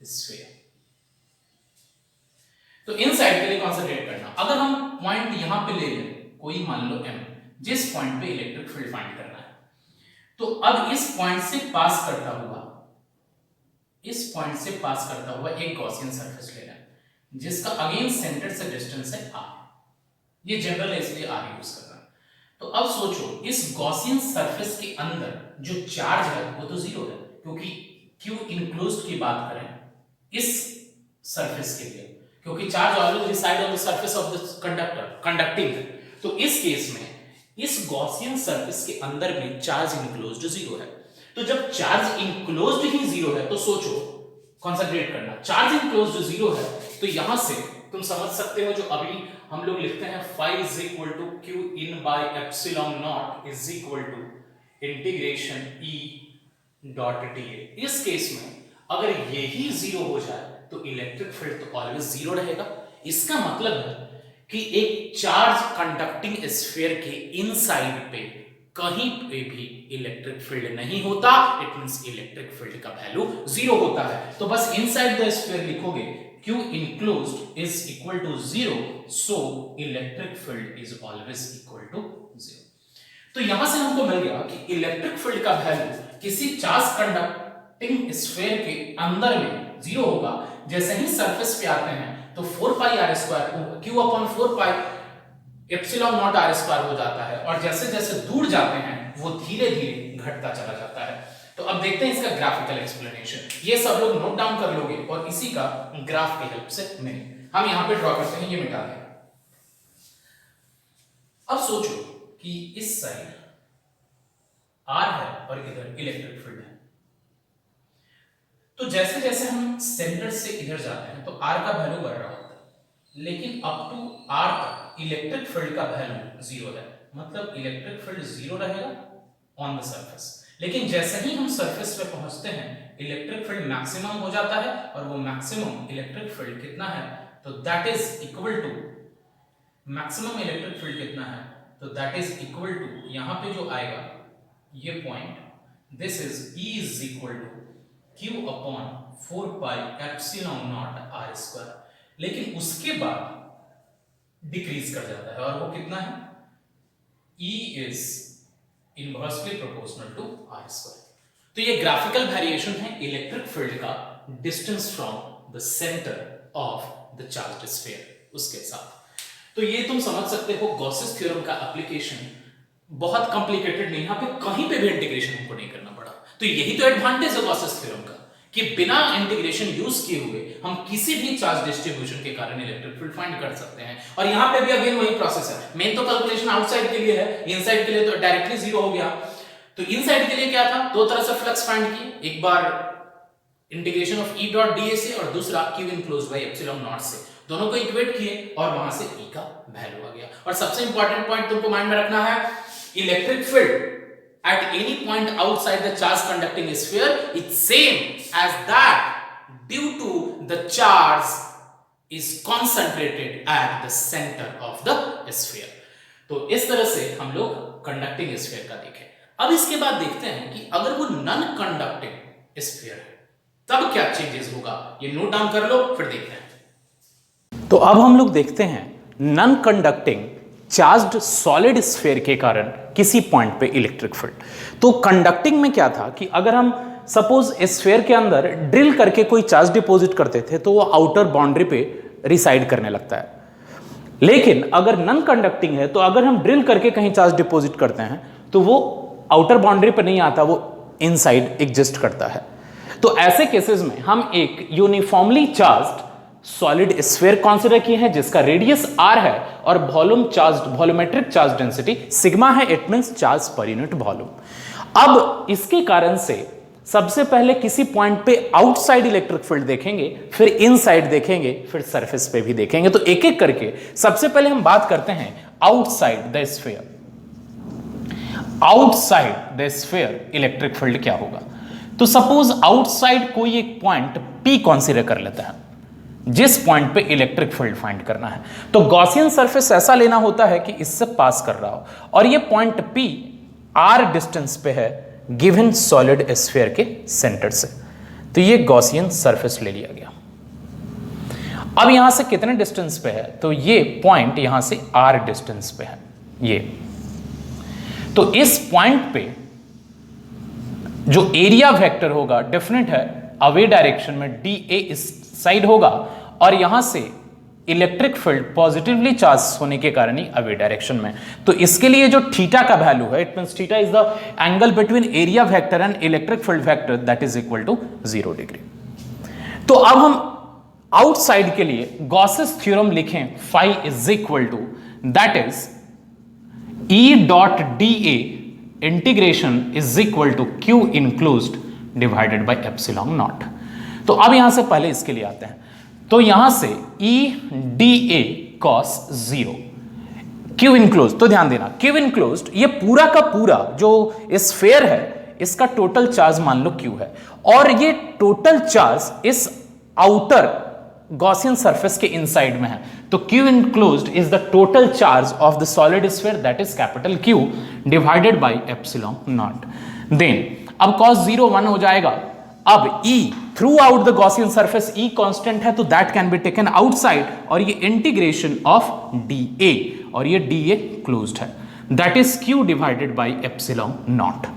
sphere. तो इनसाइड के लिए कंसंट्रेट करना। अगर हम पॉइंट यहां पे ले लें, कोई मान लो m, जिस पॉइंट पे इलेक्ट्रिक फील्ड फाइंड करना है, तो अब इस पॉइंट से पास करता हुआ एक गॉसियन सरफेस लेना है जिसका अगेन सेंटर से डिस्टेंस है r। ये जनरल है इसलिए r यूज कर रहा है। तो अब सोचो इस गॉसियन सरफेस के अंदर जो चार्ज है वो तो जीरो है, क्योंकि q इनक्लोज्ड की बात करें इस सरफेस के लिए, क्योंकि charge always reside on the surface of the conductor conducting. तो इस केस में इस गॉसियन सरफेस के अंदर में चार्ज इनक्लोज्ड जीरो है। तो जब चार्ज इनक्लोज्ड ही जीरो है तो सोचो, कंसंट्रेट करना, चार्ज इनक्लोज्ड जीरो है तो यहां से तुम समझ सकते हो जो अभी हम लोग लिखते हैं phi is equal to q in by epsilon naught is equal to integration e dot da। इस केस में अगर यही जीरो हो जाए तो इलेक्ट्रिक फील्ड तो ऑलवेज जीरो रहेगा। इसका मतलब है कि एक चार्ज कंडक्टिंग स्फीयर के इनसाइड पे कहीं पे भी इलेक्ट्रिक फील्ड नहीं होता, इट मींस इलेक्ट्रिक फील्ड का वैल्यू जीरो होता है। तो बस इनसाइड द स्फीयर लिखोगे q enclosed is equal to 0, so electric field is always equal to 0। तो यहां से हमको मिल गया कि इलेक्ट्रिक फील्ड का वैल्यू किसी चार्ज कंडक्टिंग स्फीयर के अंदर में जीरो होगा। जैसे ही सरफेस पे आते हैं तो 4 पाई r square q upon 4 pi epsilon naught r square हो जाता है, और जैसे जैसे दूर जाते हैं वो धीरे धीरे घटता चला जाता है। तो अब देखते हैं इसका ग्राफिकल एक्सप्लेनेशन। ये सब लोग नोट डाउन कर लोगे और इसी का ग्राफ की हेल्प से मिलेंगे। हम यहां पे ड्रॉ करते हैं, ये मिटा दें। अब सोचो कि इस साइड r है और इधर इलेक्ट्रिक फील्ड है। तो जैसे जैसे हम सेंटर से इधर जाते हैं तो r का वैल्यू बढ़ रहा होता है, लेकिन अप टू r तक इलेक्ट्रिक फील्ड का वैल्यू जीरो है, मतलब इलेक्ट्रिक फील्ड जीरो रहेगा ऑन द सरफेस। लेकिन जैसे ही हम सरफेस पे पहुंचते हैं इलेक्ट्रिक फील्ड मैक्सिमम हो जाता है, और वो मैक्सिमम इलेक्ट्रिक फील्ड कितना है तो that is equal to, maximum electric field कितना है तो दैट इज इक्वल टू, यहां पे जो आएगा ये point, this is E is equal to Q upon 4 pi epsilon naught r square. लेकिन उसके बाद डिक्रीज कर जाता है और वो कितना है, E is inversely proportional to r square. तो ये ग्राफिकल वेरिएशन है इलेक्ट्रिक फील्ड का distance from the centre of the charged sphere उसके साथ। तो ये तुम समझ सकते हो गॉसेस थ्योरम का एप्लीकेशन बहुत कॉम्प्लिकेटेड नहीं, यहाँ पे कहीं पे भी इंटीग्रेशन हमको नहीं करना पड़ा। तो यही तो एडवांटेज है गॉसेस थ्योरम का कि बिना इंटीग्रेशन यूज किए हुए हम किसी भी चार्ज डिस्ट्रीब्यूशन के कारण इलेक्ट्रिक फील्ड फाइंड कर सकते हैं। और यहाँ पे भी अगेन वही प्रोसेस है, मेन तो कैलकुलेशन आउटसाइड के लिए है, इनसाइड के लिए तो डायरेक्टली जीरो हो गया। तो इनसाइड के लिए क्या था, दो तरह से फ्लक्स फाइंड किए, एक बार integration of E dot dA से और दूसरा Q enclosed by epsilon naught से, दोनों को इक्वेट किए और वहां से E का वैल्यू आ गया। और सबसे इंपॉर्टेंट पॉइंट तुमको माइंड में रखना है, electric field at any point outside the charge conducting sphere is same as that due to the charge is concentrated at the center of the sphere। तो इस तरह से हम लोग कंडक्टिंग स्फीयर का देखें। अब इसके बाद देखते हैं कि अगर वो नॉन कंडक्टिंग स्फीयर है तब क्या चेंजेस होगा, ये नोट डाउन कर लो फिर देखते हैं। तो अब हम लोग देखते हैं non conducting charged solid sphere के कारण किसी पॉइंट पे इलेक्ट्रिक फील्ड। तो कंडक्टिंग में क्या था कि अगर हम सपोज स्फीयर के अंदर ड्रिल करके कोई चार्ज डिपॉजिट करते थे तो वो आउटर बाउंड्री पे रिसाइड करने लगता है, लेकिन अगर नॉन कंडक्टिंग है तो अगर हम ड्रिल करके कहीं चार्ज डिपॉजिट करते हैं तो वो आउटर बाउंड्री पे नहीं आता, वो इनसाइड एग्जिस्ट करता है। तो ऐसे केसेस में हम एक uniformly charged solid sphere consider किए हैं जिसका रेडियस r है और volume charged volumetric charge density sigma है, it means charge per unit volume. अब इसके कारण से सबसे पहले किसी पॉइंट पे आउटसाइड इलेक्ट्रिक फील्ड देखेंगे, फिर इनसाइड देखेंगे, फिर सरफेस पे भी देखेंगे। तो एक एक करके सबसे पहले हम बात करते हैं outside the sphere. Outside the sphere electric field क्या होगा, तो सपोज आउटसाइड कोई एक पॉइंट P कंसीडर कर लेता है जिस पॉइंट पे इलेक्ट्रिक फील्ड फाइंड करना है। तो गॉसियन सरफेस ऐसा लेना होता है कि इससे पास कर रहा हो और ये पॉइंट P r डिस्टेंस पे है गिवन सॉलिड स्फीयर के सेंटर से। तो ये गॉसियन सरफेस ले लिया गया। अब यहां से कितने डिस्टेंस पे है, तो ये पॉइंट यहां से r डिस्टेंस पे है ये। तो इस पॉइंट पे जो एरिया वेक्टर होगा डेफिनेट है अवे डायरेक्शन में dA इस साइड होगा और यहां से इलेक्ट्रिक फील्ड पॉजिटिवली चार्ज होने के कारण ही अवे डायरेक्शन में। तो इसके लिए जो थीटा का वैल्यू है, it means theta is the angle between area vector and electric field vector that is equal to 0 degree. तो अब हम आउटसाइड के लिए गॉसेस थ्योरम लिखें, phi is equal to that is E dot dA integration is equal to Q enclosed divided by epsilon naught. तो अब यहां से पहले इसके लिए आते हैं, तो यहां से E dA cos 0 Q enclose. तो ध्यान देना Q इनक्लोज्ड ये पूरा का पूरा जो स्फीयर है इसका टोटल चार्ज मान लो Q है और ये टोटल चार्ज इस आउटर गॉसियन सरफेस के इनसाइड में है। तो Q enclosed is the total charge of the solid sphere that is capital Q divided by epsilon naught. Then अब cos 0 1 हो जाएगा। अब E throughout the Gaussian surface E constant है तो that can be taken outside और ये integration of dA और ये dA क्लोज्ड है that is Q divided by epsilon naught.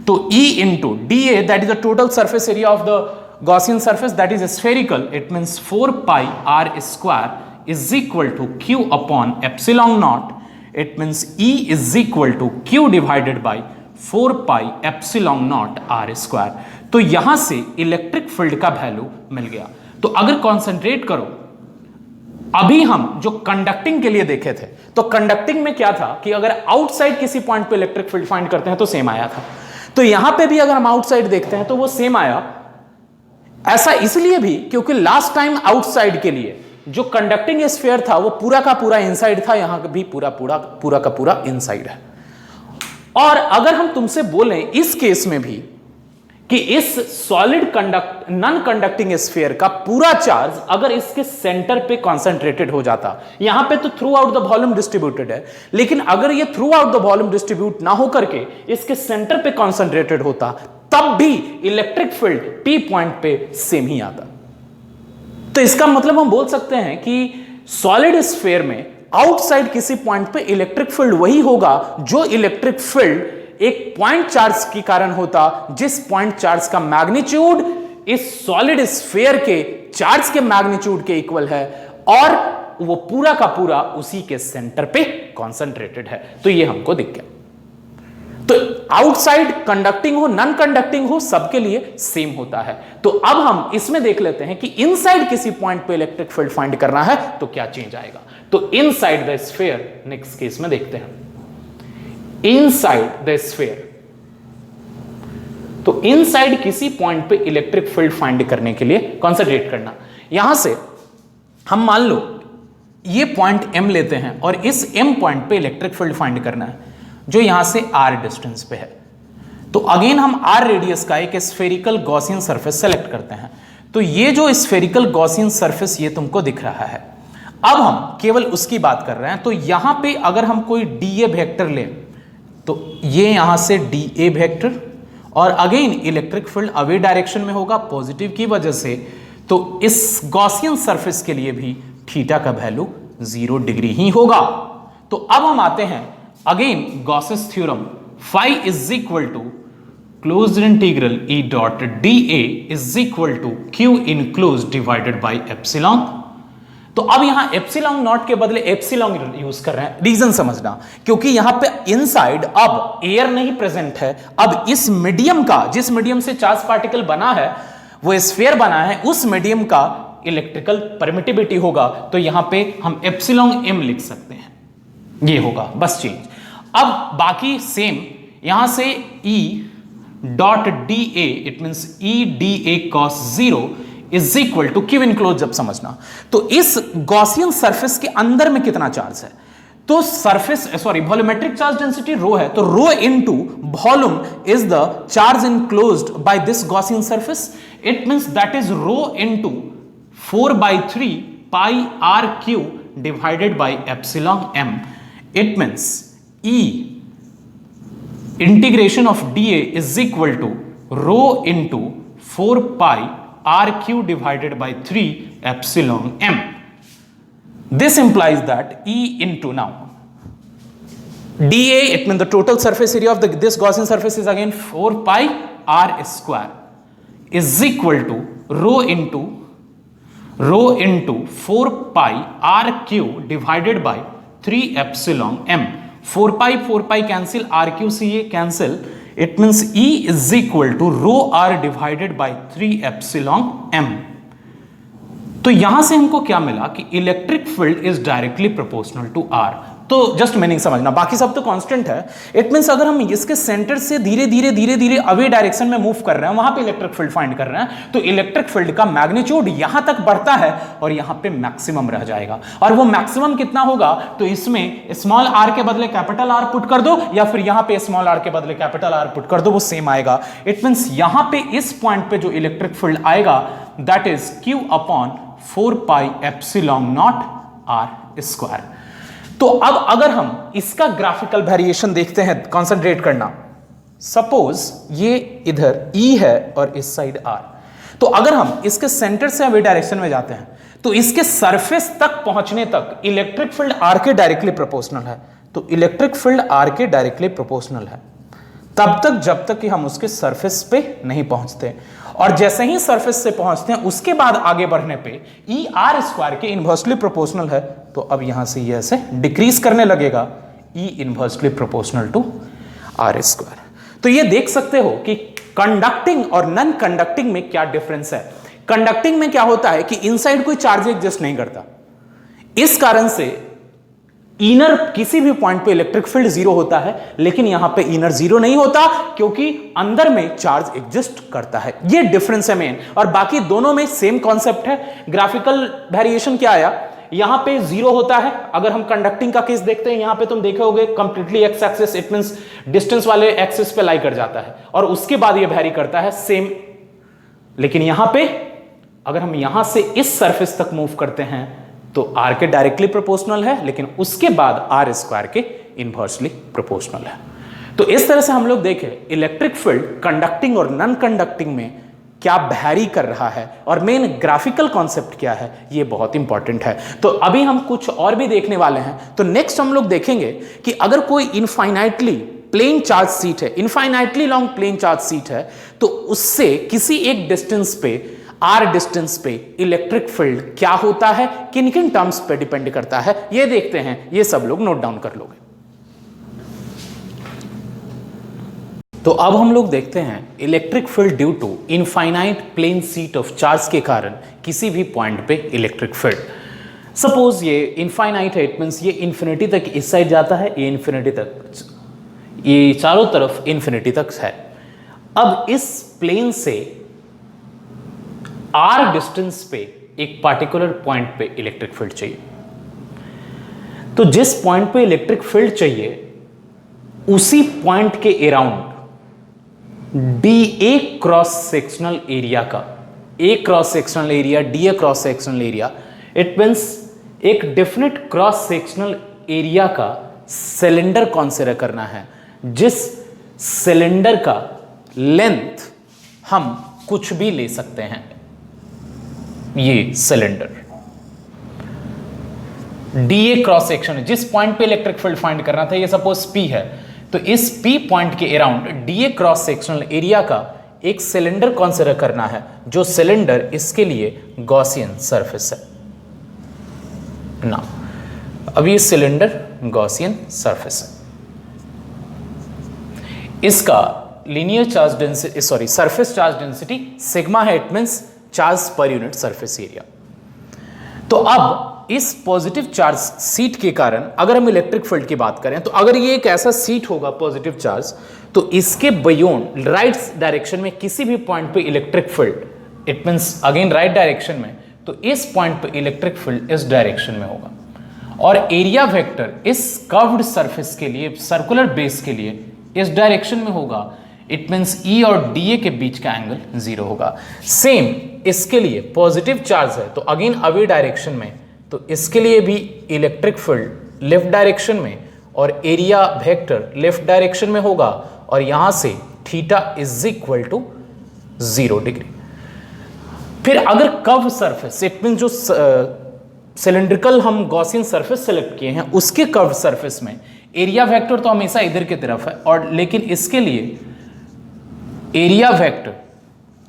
तो E into dA that is the total surface area of the Gaussian surface that is spherical, it means 4 pi r square is equal to Q upon epsilon naught, it means E is equal to Q divided by 4 pi epsilon naught r square. तो यहां से electric field का value मिल गया। तो अगर concentrate करो, अभी हम जो कंडक्टिंग के लिए देखे थे तो कंडक्टिंग में क्या था कि अगर आउटसाइड किसी पॉइंट पे इलेक्ट्रिक फील्ड फाइंड करते हैं तो सेम आया था। तो यहां पे भी अगर हम आउटसाइड देखते हैं तो वो सेम आया। ऐसा इसलिए भी क्योंकि लास्ट टाइम आउटसाइड के लिए जो कंडक्टिंग स्फीयर था वो पूरा का पूरा इनसाइड था, यहां भी पूरा का पूरा इनसाइड है। और अगर हम तुमसे बोलें इस केस में भी कि इस सॉलिड नॉन कंडक्टिंग स्फीयर का पूरा चार्ज अगर इसके सेंटर पे कंसंट्रेटेड हो जाता, यहां पे तो through out the volume distributed है, लेकिन अगर ये through out the volume distribute ना हो करके इसके सेंटर पे कंसंट्रेटेड होता तब भी इलेक्ट्रिक फील्ड P पॉइंट पे सेम ही आता। तो इसका मतलब हम बोल सकते हैं कि सॉलिड स्फीयर में आउटसाइड किसी पॉइंट पे इलेक्ट्रिक फील्ड वही होगा जो इलेक्ट्रिक फील्ड एक पॉइंट चार्ज के कारण होता, जिस पॉइंट चार्ज का मैग्नीट्यूड इस सॉलिड स्फीयर के चार्ज के मैग्नीट्यूड के इक्वल है और वो पूरा का पूरा उसी के सेंटर पे कंसंट्रेटेड है। तो ये हमको दिख गया। तो आउटसाइड कंडक्टिंग हो नॉन कंडक्टिंग हो सबके लिए सेम होता है। तो अब हम इसमें देख लेते हैं कि इनसाइड किसी पॉइंट पे इलेक्ट्रिक फील्ड फाइंड करना है तो क्या चेंज आएगा। तो inside the sphere next case में देखते हैं। इनसाइड द स्फीयर, तो इनसाइड किसी पॉइंट पे इलेक्ट्रिक फील्ड फाइंड करने के लिए कंसंट्रेट करना। यहां से हम मान लो ये पॉइंट M लेते हैं और इस M पॉइंट पे इलेक्ट्रिक फील्ड फाइंड करना है जो यहां से R डिस्टेंस पे है। तो अगेन हम R रेडियस का एक स्फेरिकल गॉसियन सरफेस सेलेक्ट करते हैं। तो ये जो स्फेरिकल गॉसियन सरफेस ये तुमको दिख रहा है। अब हम केवल उसकी बात कर रहे हैं। तो यहां पे अगर हम कोई DA वेक्टर लें तो ये यहां से DA वेक्टर और again electric field away direction में होगा पॉजिटिव की वजह से। तो इस गॉसियन सरफेस के लिए भी थीटा का वैल्यू 0 डिग्री ही होगा। तो अब हम आते हैं again Gauss's theorem, phi is equal to closed integral E dot dA is equal to Q enclosed divided by epsilon. तो अब यहां एप्सिलॉन नॉट के बदले एप्सिलॉन यूज कर रहे हैं। रीजन समझना, क्योंकि यहां पे इनसाइड अब एयर नहीं प्रेजेंट है। अब इस मीडियम का, जिस मीडियम से चार्ज पार्टिकल बना है, वो स्फीयर बना है, उस मीडियम का इलेक्ट्रिकल परमिटिविटी होगा। तो यहां पे हम एप्सिलॉन M लिख सकते हैं, ये होगा बस चेंज। अब बाकी सेम, यहां से E dot dA it means E dA cos 0 is equal to Q enclose. जब समझना, तो इस गॉसियन सरफेस के अंदर में कितना चार्ज है, तो surface volumetric charge density rho है, तो rho into volume is the charge enclosed by this Gaussian surface. It means that is rho into 4/3 pi RQ divided by epsilon M। It means E integration of dA is equal to rho into 4 pi RQ divided by 3 epsilon M. This implies that E into now dA, it means the total surface area of this Gaussian surface is again 4 pi R square is equal to rho into 4 pi RQ divided by 3 epsilon M. 4 pi cancel, RQ से ये cancel. It means E is equal to rho R divided by 3 epsilon M. तो यहां से हमको क्या मिला कि electric field is directly proportional to R। तो जस्ट मीनिंग समझना, बाकी सब तो कांस्टेंट है। इट मींस अगर हम इसके सेंटर से धीरे धीरे अवे डायरेक्शन में मूव कर रहे हैं, वहां पे इलेक्ट्रिक फील्ड फाइंड कर रहे हैं, तो इलेक्ट्रिक फील्ड का मैग्नीट्यूड यहां तक बढ़ता है और यहां पे मैक्सिमम रह जाएगा। और वो मैक्सिमम कितना होगा, तो इसमें स्मॉल r के बदले कैपिटल R पुट कर दो या फिर यहां पे स्मॉल r के बदले कैपिटल R पुट कर दो, वो सेम आएगा। इट मींस यहां पे इस पॉइंट पे जो इलेक्ट्रिक फील्ड आएगा that is Q upon 4 pi epsilon naught R square. तो अब अगर हम इसका ग्राफिकल वेरिएशन देखते हैं, कंसंट्रेट करना। सपोज ये इधर E है और इस साइड R। तो अगर हम इसके सेंटर से अवे डायरेक्शन में जाते हैं तो इसके सरफेस तक पहुंचने तक इलेक्ट्रिक फील्ड R के डायरेक्टली प्रोपोर्शनल है। तो इलेक्ट्रिक फील्ड R के डायरेक्टली प्रोपोर्शनल है तब तक जब तक कि हम उसके सरफेस पे नहीं पहुंचते, और जैसे ही सरफेस से पहुंचते हैं उसके बाद आगे बढ़ने पे E R स्क्वायर के इनवर्सली प्रोपोर्शनल है। तो अब यहां से ये ऐसे डिक्रीज करने लगेगा, E inversely proportional to R square. तो ये देख सकते हो कि कंडक्टिंग और नॉन कंडक्टिंग में क्या डिफरेंस है। कंडक्टिंग में क्या होता है कि इनसाइड कोई चार्ज एग्जिस्ट नहीं करता, इस कारण से इनर किसी भी पॉइंट पे इलेक्ट्रिक फील्ड 0 होता है, लेकिन यहां पे इनर 0 नहीं होता क्योंकि अंदर में चार्ज एग्जिस्ट करता है। ये डिफरेंस है मेन, और बाकी दोनों में सेम कॉन्सेप्ट है। ग्राफिकल वेरिएशन क्या आया, यहां पे 0 होता है। अगर हम कंडक्टिंग का केस देखते हैं, यहां पे तुम देखे होगे completely x axis, it means distance वाले एक्सिस पे लाई कर जाता है और उसके बाद ये वेरी करता है सेम। लेकिन यहां पे अगर हम यहां से इस सरफेस तक मूव करते हैं तो R के डायरेक्टली प्रोपोर्शनल है, लेकिन उसके बाद R स्क्वायर के इनवर्सली प्रोपोर्शनल है। तो इस तरह से हम लोग देखें इलेक्ट्रिक फील्ड कंडक्टिंग और नॉन कंडक्टिंग में क्या वैरी कर रहा है और मेन ग्राफिकल कॉन्सेप्ट क्या है, ये बहुत इंपॉर्टेंट है। तो अभी हम कुछ और भी देखने वाले हैं। तो नेक्स्ट हम लोग देखेंगे कि अगर कोई इनफाइनाइटली प्लेन चार्ज सीट है, infinitely long plane charge sheet है, तो उससे किसी एक डिस्टेंस पे R डिस्टेंस पे इलेक्ट्रिक फील्ड क्या होता है, किन किन टर्म्स पे डिपेंड करता है, ये देखते हैं। ये सब लोग नोट डाउन कर लोगे। तो अब हम लोग देखते हैं electric field due to infinite plane sheet of charge के कारण किसी भी पॉइंट पे इलेक्ट्रिक फील्ड। सपोज ये इनफाइनाइट है, इट मींस ये इन्फिनिटी तक इस साइड जाता है, ये इन्फिनिटी तक, ये चारों तरफ इन्फिनिटी तक है। अब इस प्लेन से r डिस्टेंस पे एक पार्टिकुलर पॉइंट पे इलेक्ट्रिक फील्ड चाहिए। तो जिस पॉइंट पे इलेक्ट्रिक फील्ड चाहिए उसी पॉइंट के around dA cross sectional area का, A cross sectional area, dA cross sectional area, it means एक डेफिनेट क्रॉस सेक्शनल एरिया का सिलेंडर कंसीडर करना है, जिस सिलेंडर का लेंथ हम कुछ भी ले सकते हैं। ये सिलेंडर dA क्रॉस सेक्शन, जिस पॉइंट पे इलेक्ट्रिक फील्ड फाइंड करना था, ये सपोज P है, तो इस P पॉइंट के around dA cross sectional area का एक सिलेंडर कंसीडर करना है, जो सिलेंडर इसके लिए गॉसियन सरफेस है ना। अब ये सिलेंडर गॉसियन सरफेस है, इसका linear charge density, sorry surface charge density sigma है, it means charge per unit surface area. तो अब इस पॉजिटिव चार्ज सीट के कारण अगर हम इलेक्ट्रिक फील्ड की बात करें, तो अगर ये एक ऐसा सीट होगा पॉजिटिव चार्ज, तो इसके बियॉन्ड राइट डायरेक्शन में किसी भी पॉइंट पे electric field, it means again right direction में, तो इस पॉइंट पे इलेक्ट्रिक फील्ड इस डायरेक्शन में होगा। और एरिया वेक्टर इस कर्व्ड सरफेस के लिए, सर्कुलर बेस के लिए इस डायरेक्शन में होगा, इट मींस E और dA के बीच का एंगल 0 होगा। सेम इसके लिए पॉजिटिव चार्ज है तो अगेन अवे डायरेक्शन में, तो इसके लिए भी इलेक्ट्रिक फील्ड लेफ्ट डायरेक्शन में और एरिया वेक्टर लेफ्ट डायरेक्शन में होगा, और यहां से theta is equal to 0 degree. फिर अगर कर्व सरफेस, इट मीन जो सिलेंड्रिकल हम गॉसियन सरफेस सेलेक्ट किए हैं उसके कर्व सरफेस में एरिया वेक्टर तो हमेशा इधर की तरफ है, और लेकिन इसके लिए एरिया वेक्टर,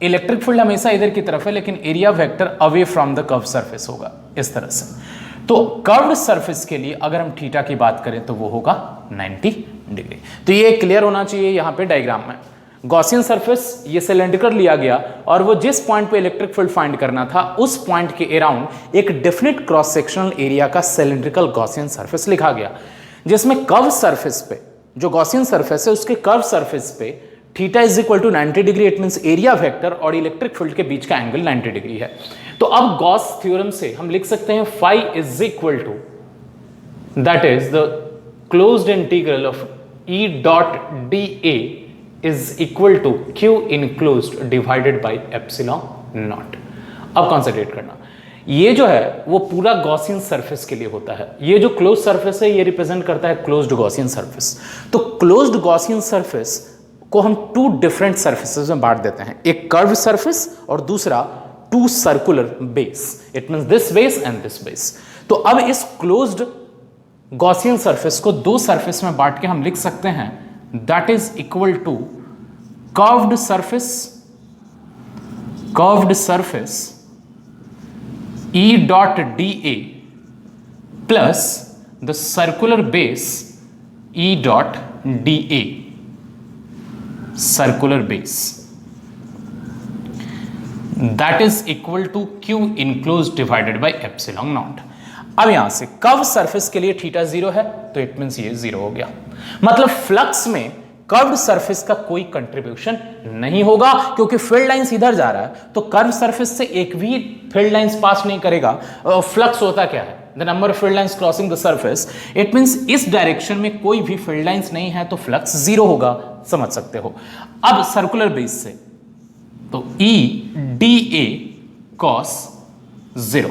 इलेक्ट्रिक फील्ड हमेशा इधर की तरफ है लेकिन area vector away from the curve surface होगा इस तरह से। तो कर्व्ड सरफेस के लिए अगर हम थीटा की बात करें तो वो होगा 90 डिग्री। तो ये क्लियर होना चाहिए यहां पे डायग्राम में। गॉसियन सरफेस ये सिलेंड्रिकल लिया गया और वो जिस पॉइंट पे इलेक्ट्रिक फील्ड फाइंड करना था उस पॉइंट के अराउंड एक डेफिनेट क्रॉस सेक्शनल एरिया का सिलेंड्रिकल गॉसियन सरफेस लिखा गया, जिसमें कर्व सरफेस पे, जो गॉसियन सरफेस है उसके कर्व सरफेस पे theta is equal to 90 degree, it means area vector और इलेक्ट्रिक फील्ड के बीच का एंगल 90 डिग्री है। तो अब गॉस थ्योरम से हम लिख सकते हैं phi is equal to, that is the closed integral of E dot dA is equal to Q enclosed divided by epsilon naught. अब कॉन्सेंट्रेट करना, ये जो है वो पूरा गॉसियन सरफेस के लिए होता है। ये जो क्लोज सरफेस है ये रिप्रेजेंट करता है क्लोज्ड गॉसियन सरफेस। तो क्लोज्ड गॉसियन सरफेस को हम टू डिफरेंट सरफेसेस में बांट देते हैं, एक कर्व सरफेस और दूसरा two circular base, it means this base and this base. तो अब इस क्लोज्ड गॉसियन सरफेस को दो सरफेस में बांट के हम लिख सकते हैं, that is equal to curved surface E dot dA plus the circular base E dot dA, circular base, that is equal to Q enclosed divided by epsilon naught. अब यहां से कर्व सरफेस के लिए थीटा 0 है तो it means ये 0 हो गया, मतलब फ्लक्स में कर्व्ड सरफेस का कोई कंट्रीब्यूशन नहीं होगा क्योंकि फील्ड लाइंस इधर जा रहा है, तो कर्व सरफेस से एक भी फील्ड लाइंस पास नहीं करेगा। फ्लक्स होता क्या है, the number of field lines crossing the surface, it means इस डायरेक्शन में कोई भी फील्ड लाइंस नहीं है तो फ्लक्स 0 होगा, समझ सकते हो। अब सर्कुलर बेस से तो E dA cos 0,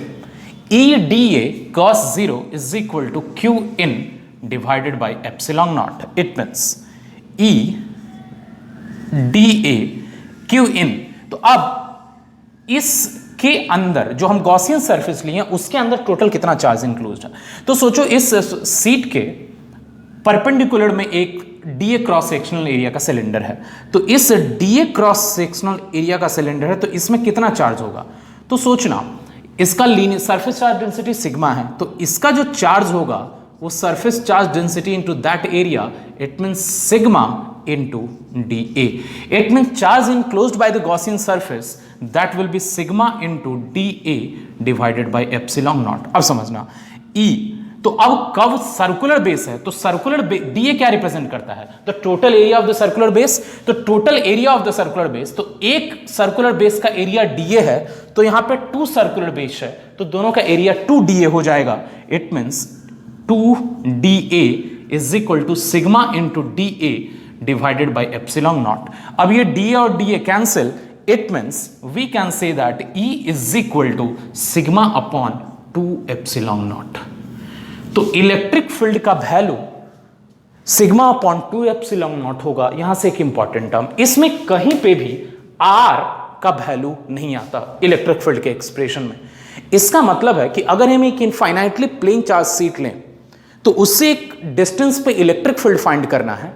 E dA cos 0 is equal to Q in divided by epsilon naught, it means E dA Q in। तो अब इसके अंदर जो हम गॉसियन सरफेस लिए हैं उसके अंदर टोटल कितना चार्ज इंक्लूड है, तो सोचो इस सीट के परपेंडिकुलर में एक डीए क्रॉस सेक्शनल एरिया का सिलेंडर है, तो इस डीए क्रॉस सेक्शनल एरिया का सिलेंडर है तो इसमें कितना चार्ज होगा, तो सोचना इसका linear surface charge density sigma है, तो इसका जो चार्ज होगा वो surface charge density into that area, it means sigma into dA. It means charge enclosed by the Gaussian surface that will be sigma into dA divided by epsilon naught. अब समझना E, तो अब कब circular base है तो circular dA क्या represent करता है, the total area of the circular base. तो total area of the circular base, तो एक सर्कुलर बेस का एरिया dA है, तो यहां पे 2 सर्कुलर बेस है, तो दोनों का एरिया 2dA हो जाएगा. It means 2dA is equal to sigma into dA divided by epsilon naught. अब ये dA और dA cancel, it means we can say that E is equal to sigma upon 2 epsilon naught. तो electric field का value sigma upon 2 epsilon naught होगा. यहां से एक important term, इसमें कहीं पे भी R का वैल्यू नहीं आता इलेक्ट्रिक फील्ड के एक्सप्रेशन में. इसका मतलब है कि अगर हम एक इनफाइनाइटली प्लेन चार्ज शीट लें तो उससे एक डिस्टेंस पे इलेक्ट्रिक फील्ड फाइंड करना है,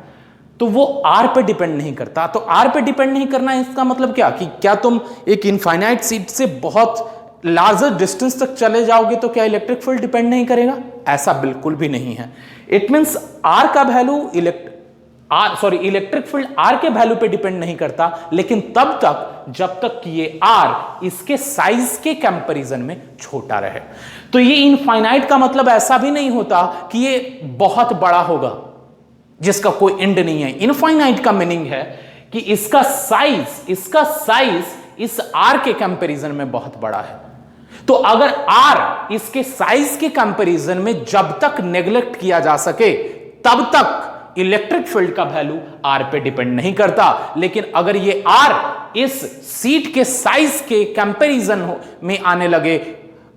तो वो R पे डिपेंड नहीं करता. तो R पे डिपेंड नहीं करना है, इसका मतलब क्या कि क्या तुम एक इनफाइनाइट शीट से बहुत लार्जर डिस्टेंस तक चले जाओगे तो क्या इलेक्ट्रिक फील्ड डिपेंड नहीं करेगा? ऐसा बिल्कुल भी नहीं है. इट मींस R का वैल्यू इलेक्ट्रिक फील्ड R के वैल्यू पे डिपेंड नहीं करता, लेकिन तब तक जब तक कि ये R इसके साइज के कंपैरिजन में छोटा रहे. तो ये इनफाइनाइट का मतलब ऐसा भी नहीं होता कि ये बहुत बड़ा होगा जिसका कोई एंड नहीं है. इनफाइनाइट का मीनिंग है कि इसका साइज इस R के कंपैरिजन में बहुत बड़ा है. तो अगर R इसके साइज के कंपैरिजन में जब तक नेग्लेक्ट किया जा सके तब तक इलेक्ट्रिक फील्ड का वैल्यू R पे डिपेंड नहीं करता. लेकिन अगर ये R इस सीट के साइज के कंपैरिजन में आने लगे,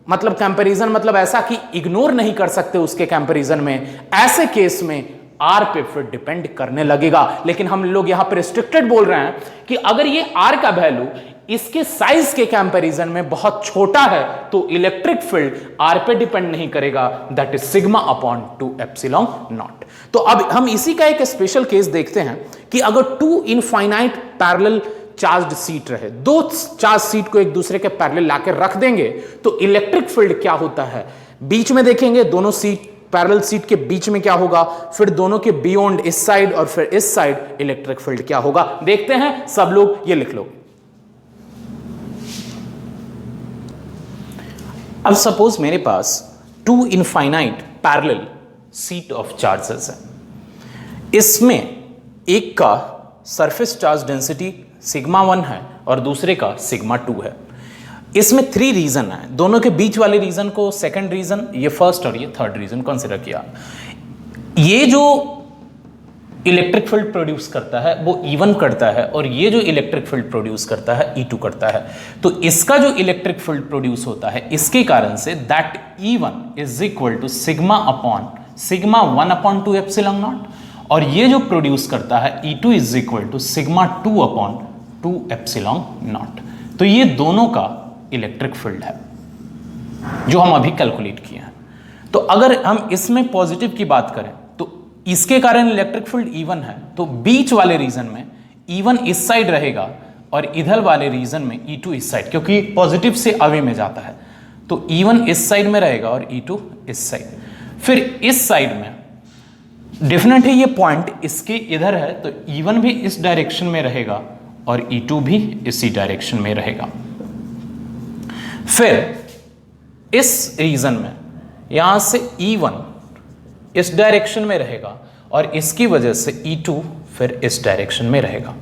मतलब कंपैरिजन मतलब ऐसा कि इग्नोर नहीं कर सकते उसके कंपैरिजन में, ऐसे केस में R पे फिर डिपेंड करने लगेगा. लेकिन हम लोग यहां पर रिस्ट्रिक्टेड बोल रहे हैं कि अगर ये R का वैल्यू इसके साइज के कंपैरिजन में बहुत छोटा है तो इलेक्ट्रिक फील्ड R पे डिपेंड नहीं करेगा, that is sigma upon 2 epsilon naught. तो अब हम इसी का एक स्पेशल केस देखते हैं कि अगर 2 इनफाइनाइट पैरेलल चार्ज्ड सीट रहे, 2 चार्ज सीट को एक दूसरे के पैरेलल लाकर रख देंगे तो इलेक्ट्रिक फील्ड क्या होता है. बीच में देखेंगे दोनों सीट पैरेलल सीट के बीच में क्या होगा, फिर दोनों के बियॉन्ड इस साइड और फिर इस साइड इलेक्ट्रिक फील्ड क्या होगा. देखते हैं, सब लोग ये लिख लो. अब सपोज मेरे पास 2 infinite parallel seat of charges है. इसमें एक का सरफेस चार्ज डेंसिटी सिग्मा 1 है और दूसरे का सिग्मा 2 है. इसमें 3 रीजन है, दोनों के बीच वाले रीजन को सेकंड रीजन, ये फर्स्ट और ये थर्ड रीजन कंसीडर किया. ये जो इलेक्ट्रिक फील्ड प्रोड्यूस करता है वो E1 करता है और ये जो इलेक्ट्रिक फील्ड प्रोड्यूस करता है E2 करता है. तो इसका जो इलेक्ट्रिक फील्ड प्रोड्यूस होता है इसके कारण से that E1 is equal to sigma upon sigma 1 upon 2 epsilon naught, और ये जो प्रोड्यूस करता है E2 is equal to sigma 2 upon 2 epsilon naught. तो ये दोनों का इलेक्ट्रिक फील्ड है जो हम अभी कैलकुलेट किए हैं. तो अगर हम इसमें पॉजिटिव की बात करें तो इसके कारण इलेक्ट्रिक फील्ड E1 है, तो बीच वाले रीजन में E1 इस साइड रहेगा और इधर वाले रीजन में E2 इस साइड, क्योंकि पॉजिटिव से अवे में जाता है तो E1 इस साइड में रहेगा और E2 इस साइड. फिर इस साइड में डेफिनेट है ये पॉइंट इसके इधर है तो E1 भी इस डायरेक्शन में रहेगा और E2 भी इसी डायरेक्शन में रहेगा. फिर इस रीजन में यहां से E1 इस डायरेक्शन में रहेगा और इसकी वजह से E2 फिर इस डायरेक्शन में रहेगा.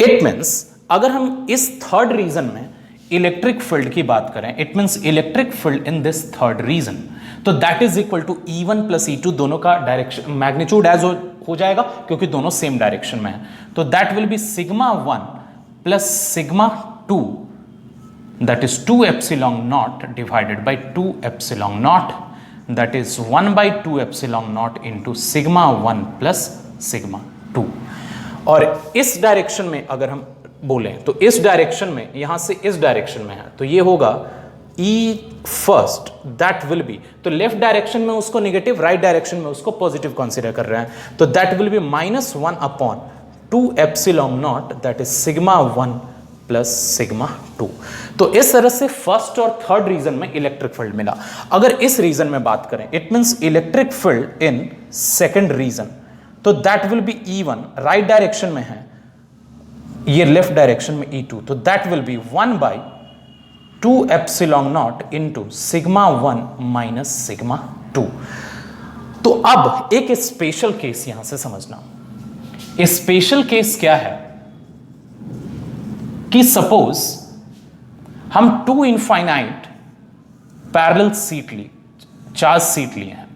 इट मींस अगर हम इस थर्ड रीजन में इलेक्ट्रिक फील्ड की बात करें, it means electric field in this third region, तो that is equal to E1 plus E2, दोनों का डायरेक्शन मैग्नीट्यूड एज हो जाएगा क्योंकि दोनों सेम डायरेक्शन में है. तो that will B sigma 1 plus sigma 2, that is 2 epsilon naught divided by 2 epsilon naught, that is 1 by 2 epsilon naught into sigma 1 plus sigma 2. और इस डायरेक्शन में अगर हम बोलें तो इस डायरेक्शन में यहां से इस डायरेक्शन में है तो ये होगा E first, that will B, तो लेफ्ट डायरेक्शन में उसको नेगेटिव, राइट डायरेक्शन में उसको पॉजिटिव कंसीडर कर रहे हैं, तो that will be -1 upon 2 epsilon naught, that is sigma 1 plus sigma 2. तो इस तरह से फर्स्ट और थर्ड रीजन में इलेक्ट्रिक फील्ड मिला. अगर इस रीजन में बात करें, it means electric field in second region, तो that will be E1, right direction में है, ये लेफ्ट डायरेक्शन में E2, तो that will be 1/2 epsilon naught into sigma 1 minus sigma 2। तो अब एक स्पेशल केस यहां से समझना। स्पेशल केस क्या है कि सपोज हम 2 इनफाइनाइट पैरेलल चार्ज सीट लिए हैं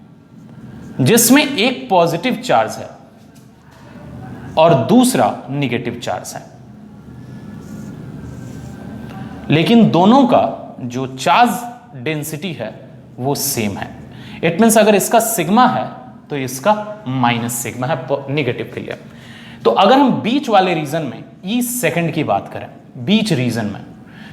जिसमें एक पॉजिटिव चार्ज है और दूसरा निगेटिव चार्ज है, लेकिन दोनों का जो चार्ज डेंसिटी है वो सेम है। इट मीन्स अगर इसका सिग्मा है तो इसका माइनस सिग्मा है निगेटिव के लिए। तो अगर हम बीच वाले रीजन में ई सेकंड की बात करें, बीच रीजन में,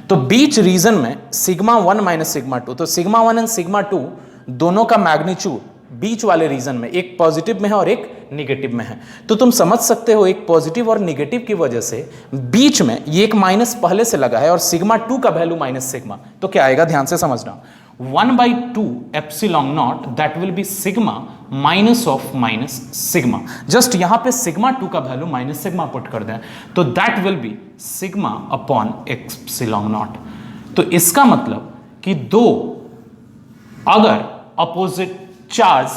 तो बीच रीजन में सिग्मा 1 माइनस सिग्मा 2, तो सिग्मा 1 एंड सिग्मा 2 दोनों का मैग्नीट्यूड बीच वाले रीजन में एक पॉजिटिव में है और एक निगेटिव में है। तो तुम समझ सकते हो एक पॉजिटिव और निगेटिव की वजह से बीच में ये एक माइनस पहले से लगा है और सिग्मा 2 का वैल्यू माइनस सिग्मा, तो क्या आएगा ध्यान से समझना, 1/2 epsilon naught that will B sigma minus of minus sigma. Just यहां पे सिग्मा 2 का वैल्यू माइनस सिग्मा पुट कर दें तो that will B sigma upon epsilon naught. तो इसका मतलब कि दो अगर अपोजिट चार्ज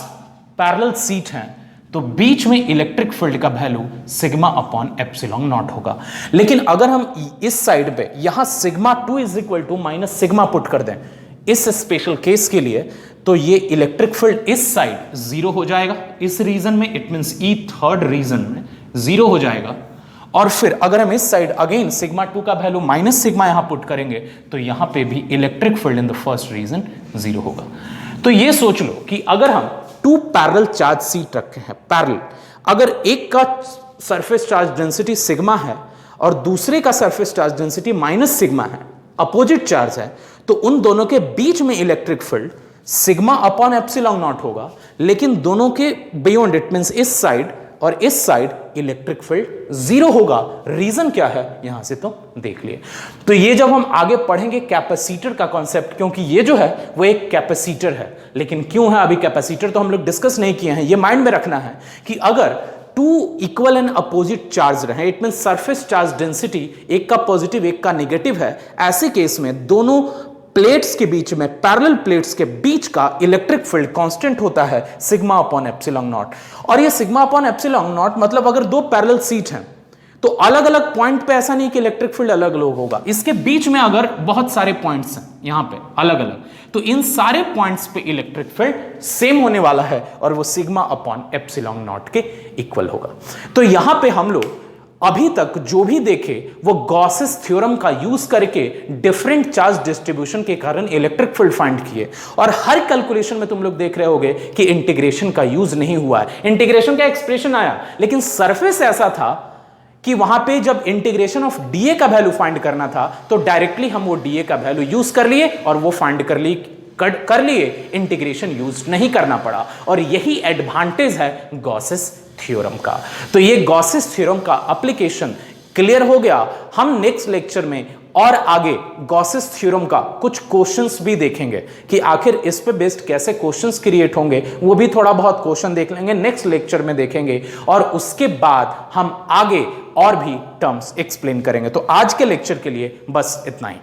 पैरेलल सीट हैं तो बीच में इलेक्ट्रिक फील्ड का value sigma upon epsilon naught होगा। लेकिन अगर हम इस साइड पे यहां sigma 2 is equal to minus sigma put कर दें इस स्पेशल केस के लिए, तो ये इलेक्ट्रिक फील्ड इस साइड जीरो हो जाएगा, इस रीजन में, it means E third region में जीरो हो जाएगा। और फिर अगर हम इस साइड अगेन सिग्मा 2 का वैल्यू माइनस सिग्मा यहां पुट करेंगे तो यहां पे भी electric field in the first region zero होगा। तो ये सोच लो कि अगर हम 2 पैरेलल चार्ज सीट रखे हैं पैरेलल, अगर एक का सरफेस चार्ज डेंसिटी सिग्मा है और दूसरे का surface charge density minus sigma है, अपोजिट चार्ज है, तो उन दोनों के बीच में electric field sigma upon epsilon naught होगा, लेकिन दोनों के बियॉन्ड इट मींस इस साइड और इस साइड इलेक्ट्रिक फील्ड जीरो होगा। रीजन क्या है यहां से तो देख लिए। तो ये जब हम आगे पढ़ेंगे कैपेसिटर का कॉन्सेप्ट, क्योंकि ये जो है वो एक कैपेसिटर है, लेकिन क्यों है अभी कैपेसिटर तो हम लोग डिस्कस नहीं किए हैं। ये माइंड में रखना है कि अगर 2 इक्वल एंड अपोजिट चार्ज रहे, it mean surface charge density एक का पॉजिटिव एक का नेगेटिव है, ऐसे केस में दोनों प्लेट्स के बीच में, पैरेलल प्लेट्स के बीच का इलेक्ट्रिक फील्ड कांस्टेंट होता है सिग्मा अपॉन एप्सिलॉन नॉट। और ये सिग्मा अपॉन एप्सिलॉन नॉट मतलब अगर दो पैरेलल सीट हैं तो अलग अलग पॉइंट पे ऐसा नहीं कि इलेक्ट्रिक फील्ड अलग अलग होगा, इसके बीच में अगर बहुत सारे पॉइंट्स हैं यहां पे अलग अलग, तो इन सारे पॉइंट्स पे इलेक्ट्रिक फील्ड सेम होने वाला है और वो सिग्मा अपॉन एप्सिलॉन नॉट के इक्वल होगा। तो यहां पे हम लोग अभी तक जो भी देखे वो गॉसेस थ्योरम का यूज करके डिफरेंट चार्ज डिस्ट्रीब्यूशन के कारण इलेक्ट्रिक फील्ड फाइंड किए। और हर कैलकुलेशन में तुम लोग देख रहे होगे कि इंटीग्रेशन का यूज नहीं हुआ है, इंटीग्रेशन का एक्सप्रेशन आया लेकिन सरफेस ऐसा था कि वहां पे जब इंटीग्रेशन ऑफ डीए का वैल्यू फाइंड करना था तो डायरेक्टली हम वो डीए का वैल्यू यूज कर लिए और वो फाइंड कर लिए, इंटीग्रेशन यूज नहीं करना पड़ा। और यही एडवांटेज है गॉसेस थ्योरम का। तो ये गॉसेस थ्योरम का एप्लीकेशन क्लियर हो गया। हम नेक्स्ट लेक्चर में और आगे गॉसेस थ्योरम का कुछ क्वेश्चंस भी देखेंगे कि आखिर इस पे बेस्ड कैसे क्वेश्चंस क्रिएट होंगे, वो भी थोड़ा बहुत क्वेश्चन देख लेंगे, नेक्स्ट लेक्चर में देखेंगे और उसके बाद हम आगे और भी टर्म्स एक्सप्लेन करेंगे। तो आज के लेक्चर के लिए बस इतना ही।